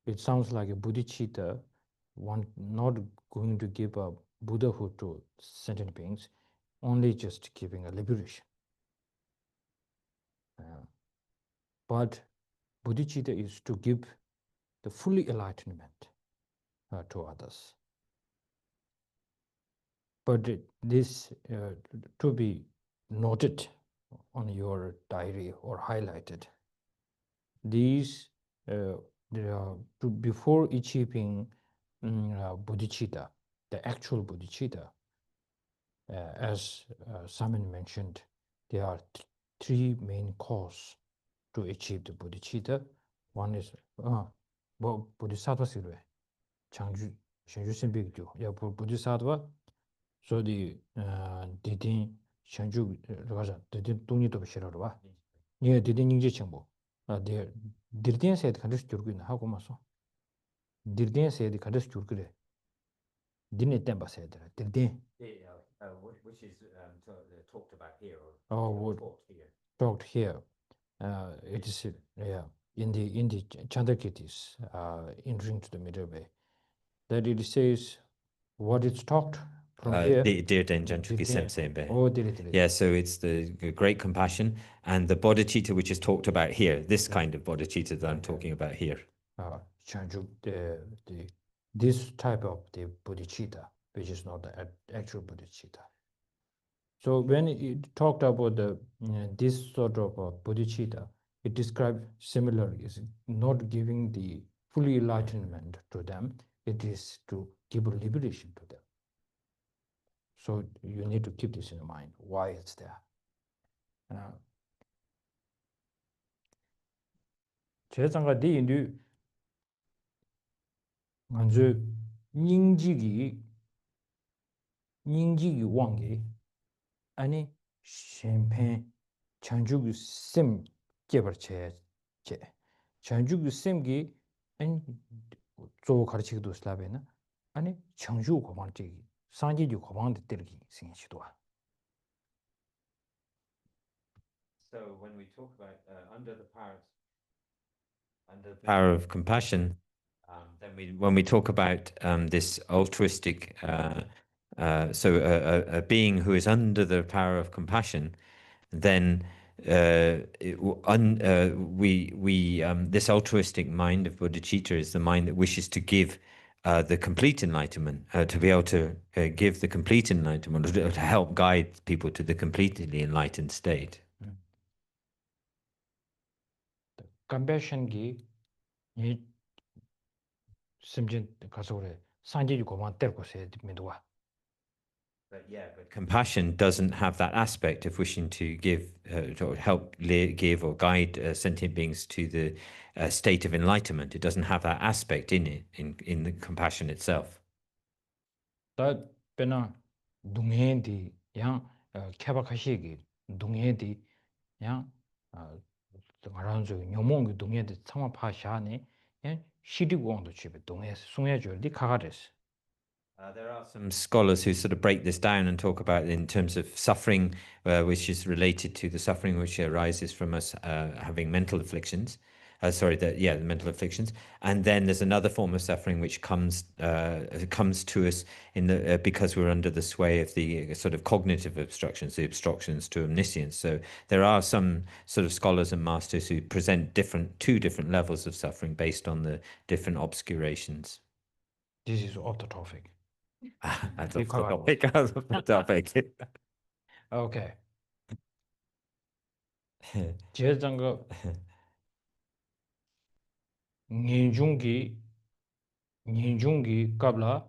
it sounds like a bodhicitta not going to give up Buddhahood to sentient beings, only just giving a liberation. But bodhicitta is to give the fully enlightenment to others. But this to be noted on your diary or highlighted. These before achieving bodhicitta, the actual bodhicitta, as Simon mentioned, there are three main causes to achieve the bodhicitta. One is Boddhisatva silwe, Changju Shenju Senbekju, ya Boddhisatva. So the didin Shenju Raja, didin Tungni to Shirarwa, near didin Ninja Chambo. There Dirdian said Kandis Turkin, how come so? Dirdian said the Kandis Turkre. Didn't Temba said Dirdin. Which is talked about here. Talked here. It is in the Chandrakirtis, entering to the middle way. That it says what it's talked from here. Yeah, so it's the great compassion and the bodhicitta which is talked about here. This kind of bodhicitta that I'm talking about here. This type of the bodhicitta, which is not the actual bodhicitta. So when it talked about this sort of bodhicitta, it described similarly, is not giving the fully enlightenment to them, it is to give liberation to them. So you need to keep this in mind, why it's there. 제상가 디인도 먼저 닝지기 왕게 아니 샴페인 chanjugu sim 개발체 제 chanjugu sim기 아니 조 가르치기도 슬라베나 아니 chanju 고방지 상지주 고방데 때리기 생기지도아. So when we talk about under the power of compassion, then when we talk about this altruistic, so a being who is under the power of compassion, then this altruistic mind of bodhicitta is the mind that wishes to give the complete enlightenment, to be able to give the complete enlightenment, to help guide people to the completely enlightened state. Compassion gi ni simjin kasore sanji ko man ter ko se midwa. But compassion doesn't have that aspect of wishing to give, to help give or guide sentient beings to the state of enlightenment. It doesn't have that aspect in it, in the compassion itself. That pena dunghendi yang kebakashi dunghendi yang ngaranzo nyomong dunghendi sama phashane yang shirigwangdo chibe dunghe sungye jordi kagares. There are some scholars who sort of break this down and talk about it in terms of suffering, which is related to the suffering which arises from us having mental afflictions. The mental afflictions, and then there's another form of suffering which comes to us in the because we're under the sway of the sort of cognitive obstructions, the obstructions to omniscience. So there are some sort of scholars and masters who present two different levels of suffering based on the different obscurations. This is off the topic. That's off the topic. Okay. 제장가 ninjungi kabla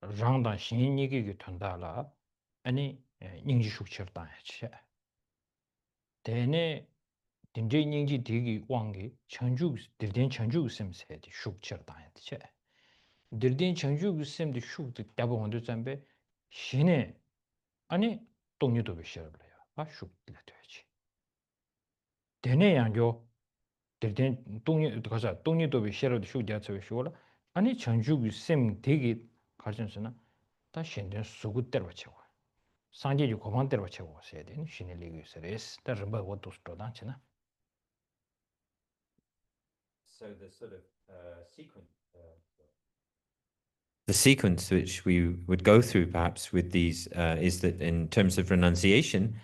rangdan shinigigi tandala ani 닝지 숙처다 체 대내 딘제 닝지 디기 왕기 천주 들된 천주 셈세디 숙처다 체 들된 천주 셈디 숙도 대부분도 잠배 신에 아니 동료도 비셔요 아 숙들 되지 대내 양교 들된 동료 가서 동료도 비셔도 숙자서 쇼라 아니 천주 셈 되기 가전스나 다 신된 수굿대로 채워 상계주 고만대로 채워 써야 되는 신의 리그스레스 다른 바 것도 스토단치나 So the sort of sequence. The sequence which we would go through perhaps with these is that in terms of renunciation,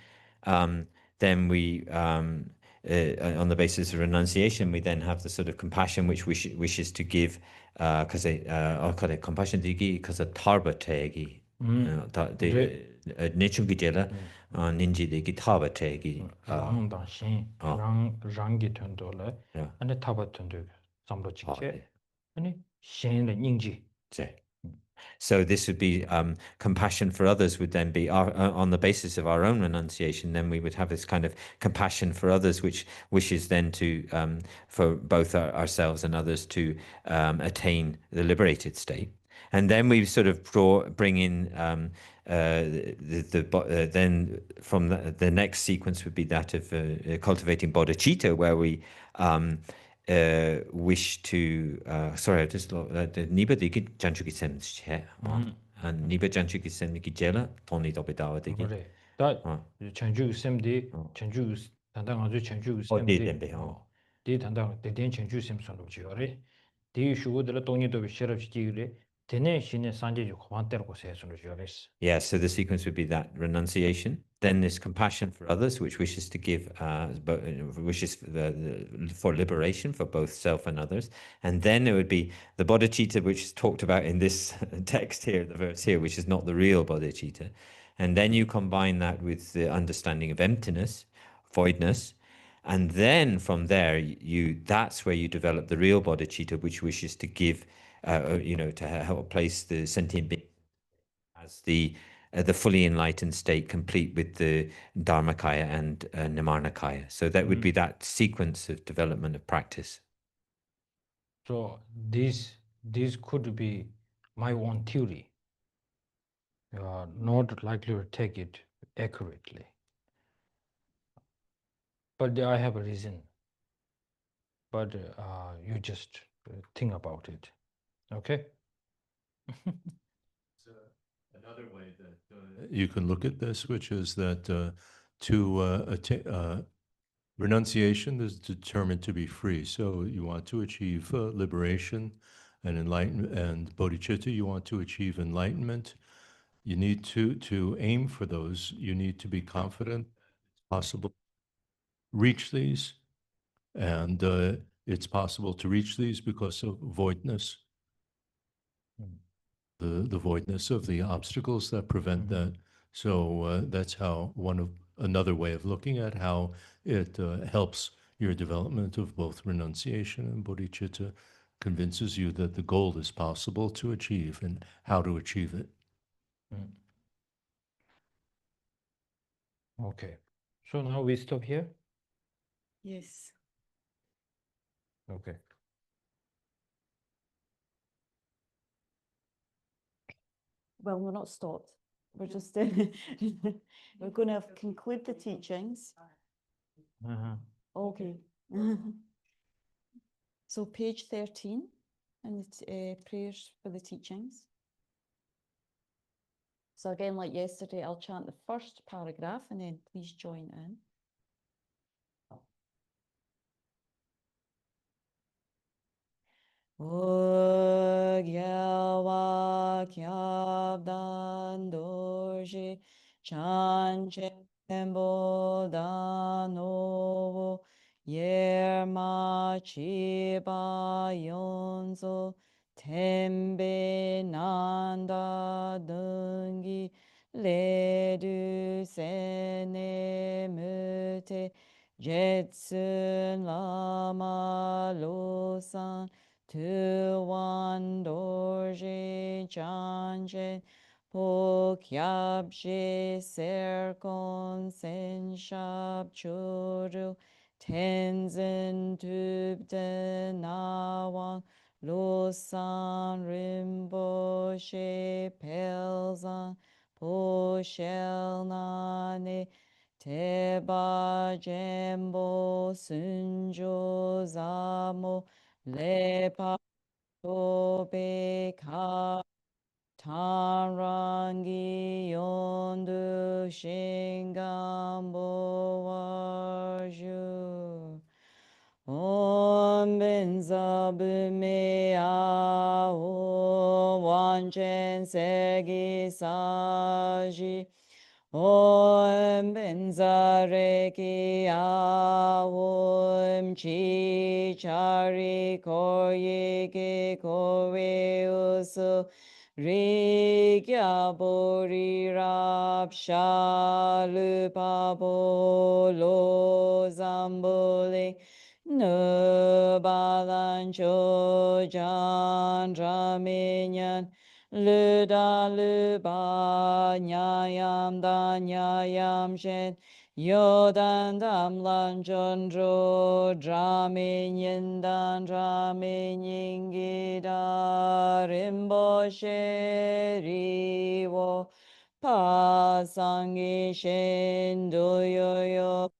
then we, on the basis of renunciation, we then have the sort of compassion which wishes to give, because compassion because of tarba tegi, nechungi jela, ninji degi tarba tegi. 랑당 신 랑기 튼도래 아니 타바 튼도 잠로 직체 아니 신의 닝지 So this would be compassion for others would then be on the basis of our own renunciation. Then we would have this kind of compassion for others, which wishes then to for both ourselves and others to attain the liberated state. And then we sort of bring in then from the next sequence would be that of cultivating bodhicitta, where we wish to sorry, I just niba digi janchuki sem che and niba janchuki sem ki jela toni dobidawa digi 그래 다 전주 셈디 전주 단당 아주 전주 셈디 디 단당 대된 전주 셈선로 지어래 디 슈고들 동의도 비셔럽지 지그래 대내 신의 산제주 고만대로 세선로 지어래스. Yeah, so the sequence would be that renunciation, then this compassion for others, which wishes to give, wishes for liberation for both self and others. And then it would be the bodhicitta, which is talked about in this text here, the verse here, which is not the real bodhicitta. And then you combine that with the understanding of emptiness, voidness. And then from there, that's where you develop the real bodhicitta, which wishes to give, to help place the sentient being as the fully enlightened state, complete with the Dharmakaya and Nimarnakaya. So that would be that sequence of development of practice. So this could be my own theory. You are not likely to take it accurately. But I have a reason. But you just think about it. Okay? Another way that you can look at this, which is that renunciation is determined to be free. So you want to achieve liberation and enlightenment, and bodhicitta, you want to achieve enlightenment. You need to aim for those. You need to be confident it's possible to reach these, and it's possible to reach these because of voidness. The voidness of the obstacles that prevent that. So that's how another way of looking at how it helps your development of both renunciation and bodhicitta, convinces you that the goal is possible to achieve and how to achieve it. Okay. So now we stop here? Yes. Okay. Well, we're not stopped. We're just we're going to conclude the teachings. Okay. So page 13 and the prayers for the teachings. So again, like yesterday, I'll chant the first paragraph and then please join in. Ogyawa kyabdan dorji chanchembo danovo yerma chiba yonzo tembe nanda dungi ledu sene mute jetsun lama losan Tu wan dorje chanjen Pokyabshi Serkong Senshab Churu Tenzin Tubde Nawang Losan Rinpoche Pelzan Poshel Nane Teba Jembo Sunjo Zamo Lepa Tobe Ka Tarangi Yondu Shingambo Waju Om Benzabume Ao Wanchen Segi Saji Om Benzareki Awom Chi Chari Koyeki Kowe Usu Rikya Bori Rap Shalupabo Lo Zambuli No Balancho Jan Raminyan Luda luba nyayam da nyayam shen yodan dam lan jondro dramin yindan dramin yingida rimbo riwo pa sangi shen do yo yo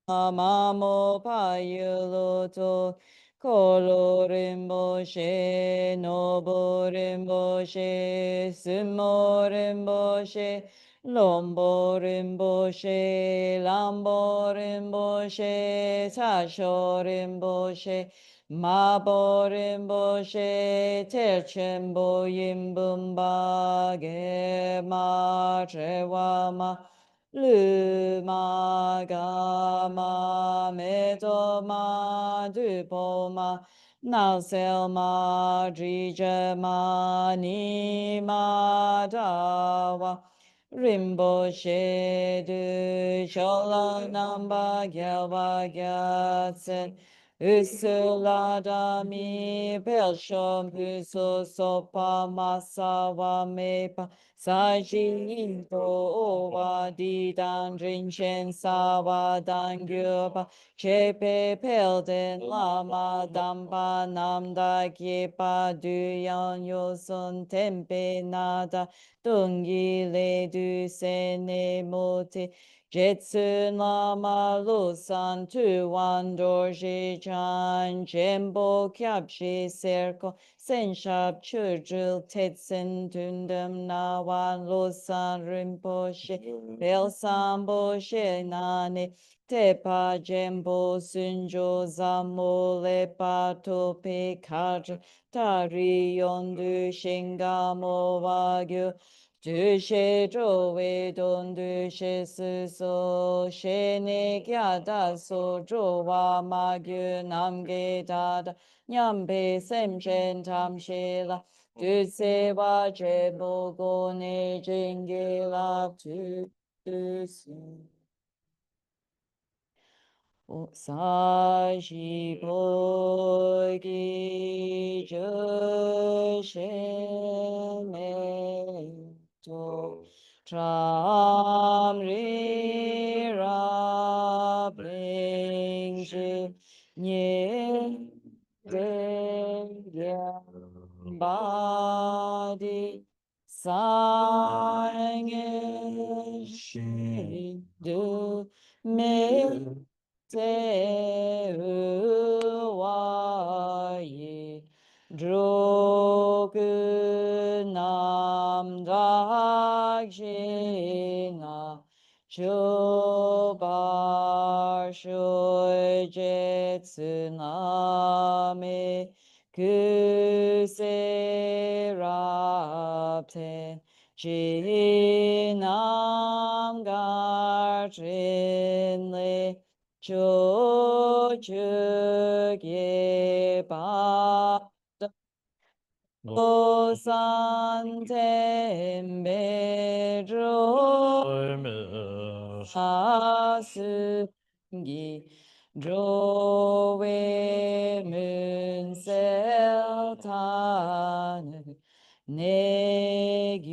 Mamo Payuloto Kolo Rinpoche Nobo Rinpoche Sumo Rinpoche Lombo Rinpoche Lambo Rinpoche Sasho Rinpoche Mabo Rinpoche Terchembo Yimbumba Gema Trewama Luma gama medoma dupoma nauselma drijama nima dawa Rinpoche du chola namba gyalva gyatsen Usuladami pelshom puso sopa masawa mepa Saji owa di dan rinchen sawa dan gyupa chepe pelden lama dampa namda kyepa duyan yosun tempe nada tungi le du sene mote Jetsun lama lusan tu wan dorji chan jembo kyabshi serko senshab churjul tetsen tundam nawan lusan rinpoche belsambo shenane tepa jembo sunjo zamo lepa tope kaj tari yondu shingamo wagyu Dushe jowe don dushe suso shene gyada so jowa magyu namge dada nyambe semchen tamshela duse wa jebo gone jingela tu dusi. Sashi bogi josheme to tram ri ra bring je nye de body sang shi do me te wa ye drogu nam dak jina chobar shoy jetsuname kuse rapten jinam garjinle 조죽예 바도산템베로 사스기 조웨문셀타는 내규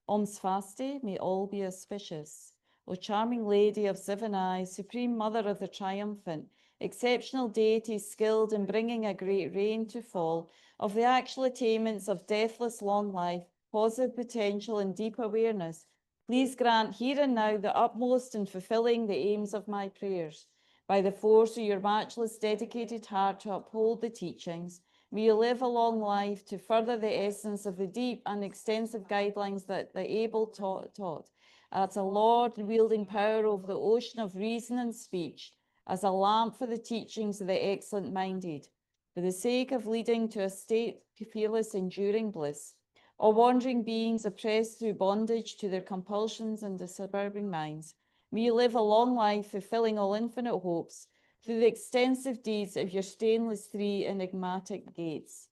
Om Svasti, may all be auspicious. O charming lady of 7 eyes, supreme mother of the triumphant, exceptional deity skilled in bringing a great rain to fall, of the actual attainments of deathless long life, positive potential and deep awareness, please grant here and now the utmost in fulfilling the aims of my prayers. By the force of your matchless dedicated heart to uphold the teachings, may you live a long life to further the essence of the deep and extensive guidelines that the able taught. As a Lord wielding power over the ocean of reason and speech, as a lamp for the teachings of the excellent-minded, for the sake of leading to a state of fearless enduring bliss, or wandering beings oppressed through bondage to their compulsions and disturbing minds, may you live a long life fulfilling all infinite hopes, through the extensive deeds of your stainless 3 enigmatic gates.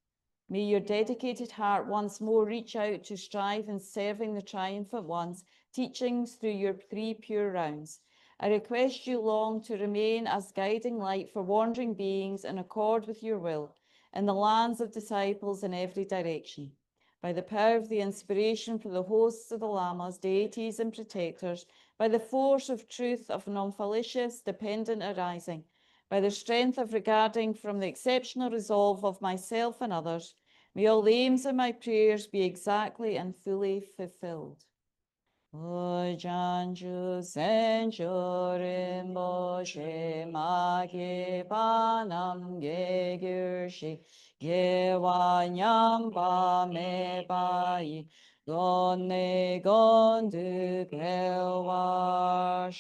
May your dedicated heart once more reach out to strive in serving the triumphant ones, teachings through your 3 pure rounds. I request you long to remain as guiding light for wandering beings in accord with your will, in the lands of disciples in every direction. By the power of the inspiration for the hosts of the lamas, deities and protectors, by the force of truth of non-fallacious dependent arising, by the strength of regarding from the exceptional resolve of myself and others, may all the aims of my prayers be exactly and fully fulfilled. O Janju Sencho Rinpoche Magi Panam Ge Gyurshi Ge Wanyam Pa Me Pai Gonne Gondu Pelwashuk.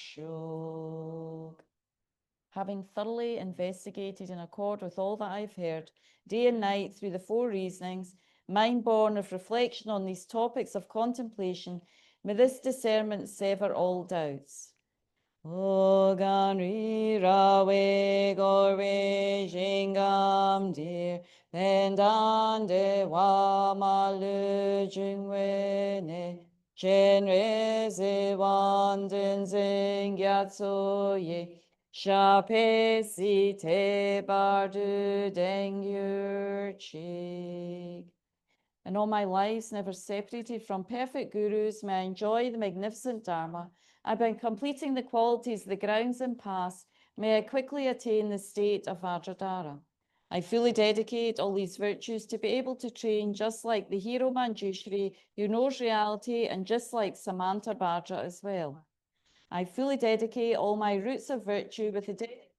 Having thoroughly investigated in accord with all that I've heard, day and night through the 4 reasonings, mind born of reflection on these topics of contemplation, may this discernment sever all doubts. O Ganri Rawe Gorwe Jingam Dir Pendande Wa Malu Jingwe Ne Chenreze Wanden Zing Yatso Ye Shape Si Te Bardu Dengyur Chik. In all my lives, never separated from perfect gurus, may I enjoy the magnificent Dharma. And by completing the qualities of the grounds and paths, may I quickly attain the state of Vajradhara. I fully dedicate all these virtues to be able to train just like the hero Manjushri, who knows reality, and just like Samanta Bhaja as well. I fully dedicate all my roots of virtue with the dedication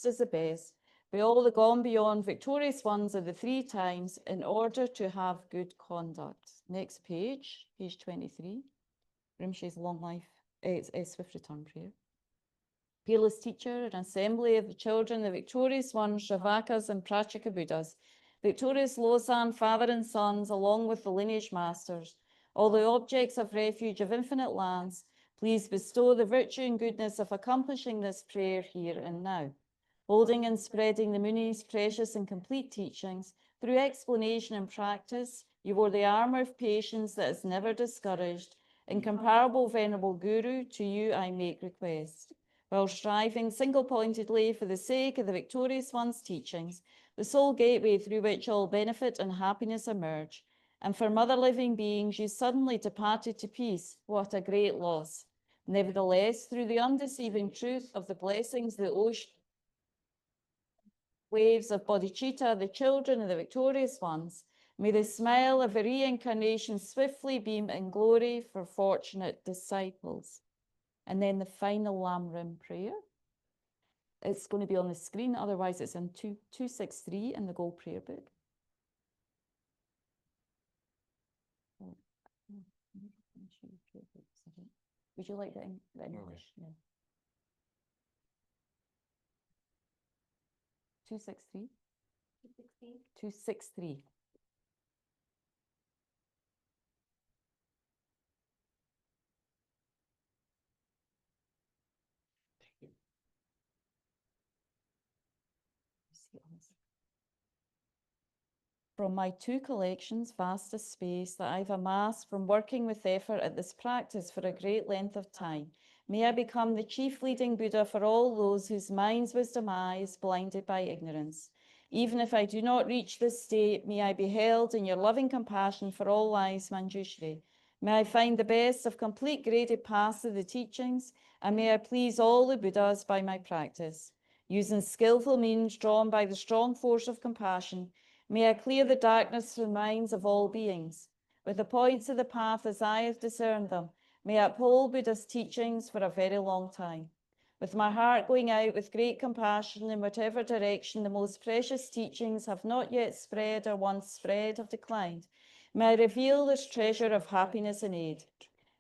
as the best, by all the gone beyond victorious ones of the 3 times, in order to have good conduct. Next page, page 23. Rinpoche's long life, swift return prayer. Peerless teacher, an assembly of the children, the victorious ones, Shravakas and Prachika Buddhas, victorious Losang, father and sons, along with the lineage masters, all the objects of refuge of infinite lands, please bestow the virtue and goodness of accomplishing this prayer here and now. Holding and spreading the Muni's precious and complete teachings, through explanation and practice, you wore the armor of patience that is never discouraged. Incomparable Venerable Guru, to you I make request. While striving single-pointedly for the sake of the victorious one's teachings, the sole gateway through which all benefit and happiness emerge, and for mother living beings you suddenly departed to peace, what a great loss. Nevertheless, through the undeceiving truth of the blessings the ocean waves of bodhicitta, the children of the victorious ones, may the smile of a reincarnation swiftly beam in glory for fortunate disciples. And then the final Lamrim prayer. It's going to be on the screen, otherwise it's in 263 in the Gold Prayer Book. Would you like the English? No. 263? 263. From my 2 collections, vastest space that I've amassed from working with effort at this practice for a great length of time, May I become the chief leading Buddha for all those whose mind's wisdom eye is blinded by ignorance. Even if I do not reach this state, may I be held in your loving compassion for all lives, Manjushri. May I find the best of complete graded paths of the teachings, and may I please all the Buddhas by my practice. Using skillful means drawn by the strong force of compassion, may I clear the darkness from the minds of all beings. With the points of the path as I have discerned them, may I uphold Buddha's teachings for a very long time. With my heart going out with great compassion in whatever direction the most precious teachings have not yet spread or once spread have declined, may I reveal this treasure of happiness and aid.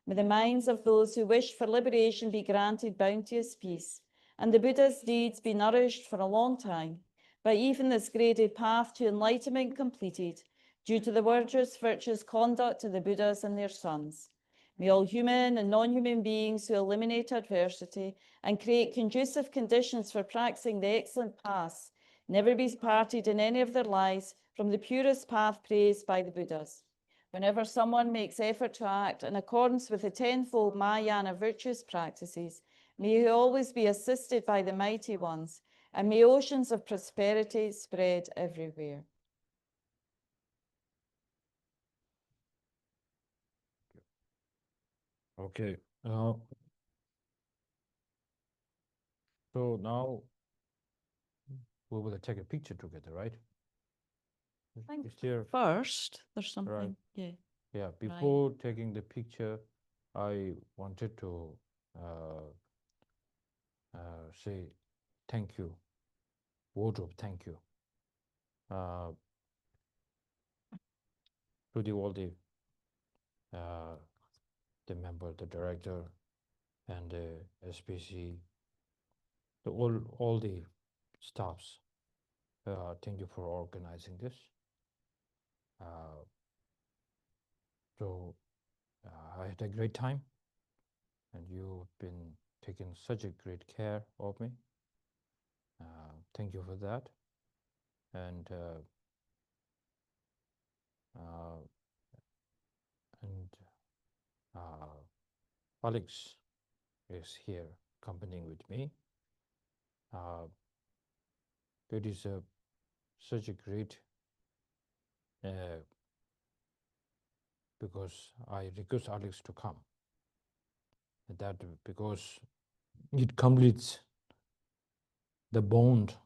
May the minds of those who wish for liberation be granted bounteous peace, and the Buddha's deeds be nourished for a long time, by even this graded path to enlightenment completed, due to the virtuous conduct of the Buddhas and their sons. May all human and non-human beings who eliminate adversity and create conducive conditions for practicing the excellent paths never be parted in any of their lives from the purest path praised by the Buddhas. Whenever someone makes effort to act in accordance with the tenfold Mahayana virtuous practices, may he always be assisted by the mighty ones, and may oceans of prosperity spread everywhere. Okay. So now we will take a picture together, right? Is there, First, there's something, Right. yeah. yeah, before taking the picture, I wanted to say thank you, word of thank you to all the member, the director, and the SPC, all the staffs. Thank you for organizing this. So I had a great time, and you've been taking such a great care of me. Thank you for that. And Alex is here accompanying with me. It is such a great because I request Alex to come. That because it completes the bond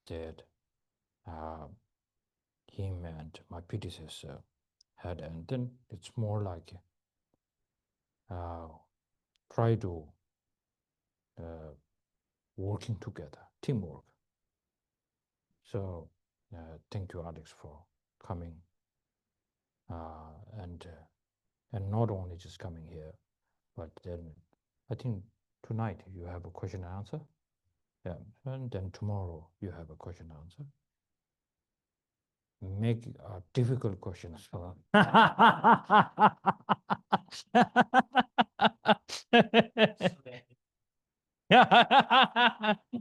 that him and my predecessor had, and then it's more like try to working together, teamwork. So thank you, Alex, for coming, and not only just coming here, but then I think tonight you have a question and answer. Yeah, and then tomorrow you have a question and answer. Make difficult questions.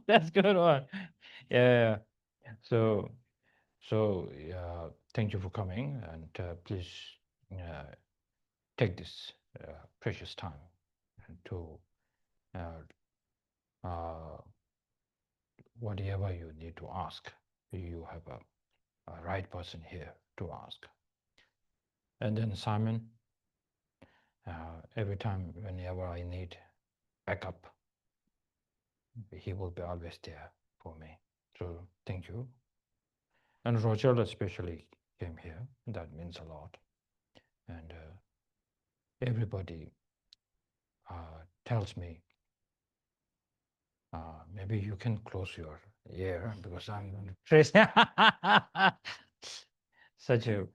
That's good one. Yeah. So thank you for coming, and please take this precious time to whatever you need to ask. You have a right person here to ask. And then Simon, every time whenever I need backup, he will be always there for me. So thank you. And Roger especially came here. That means a lot. And everybody tells me, maybe you can close your ear because I'm going to trace. Such a,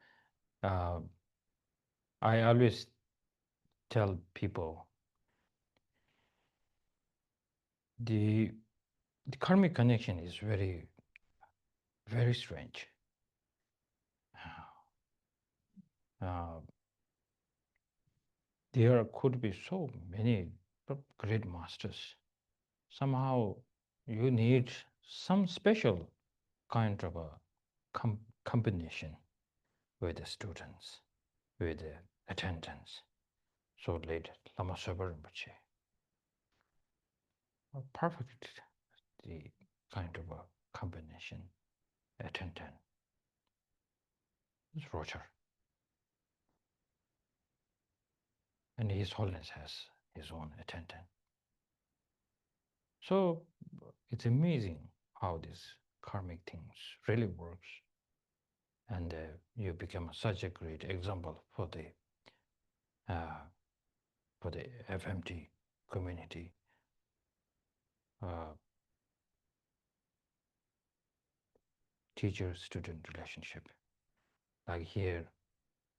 I always tell people the karmic connection is very, very strange. There could be so many great masters. Somehow you need some special kind of a combination with the students, with the attendants. So late Lama Sopa Rinpoche, perfect the kind of a combination attendant. It's Roger. And His Holiness has his own attendant. So it's amazing how this karmic things really works. And you become such a great example for the FMT community. Teacher-student relationship. Like here,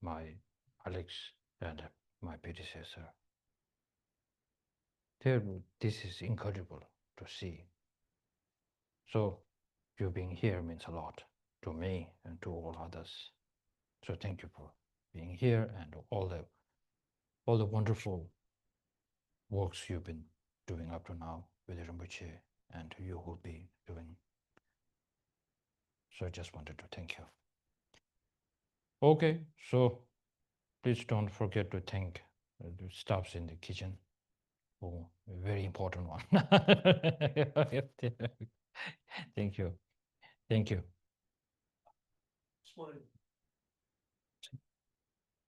my Alex and my predecessor. This is incredible to see. So you being here means a lot to me and to all others. So thank you for being here and all the wonderful works you've been doing up to now with Rinpoche and you will be doing. So I just wanted to thank you. Okay, so please don't forget to thank the staffs in the kitchen. Oh, a very important one. Thank you. Thank you.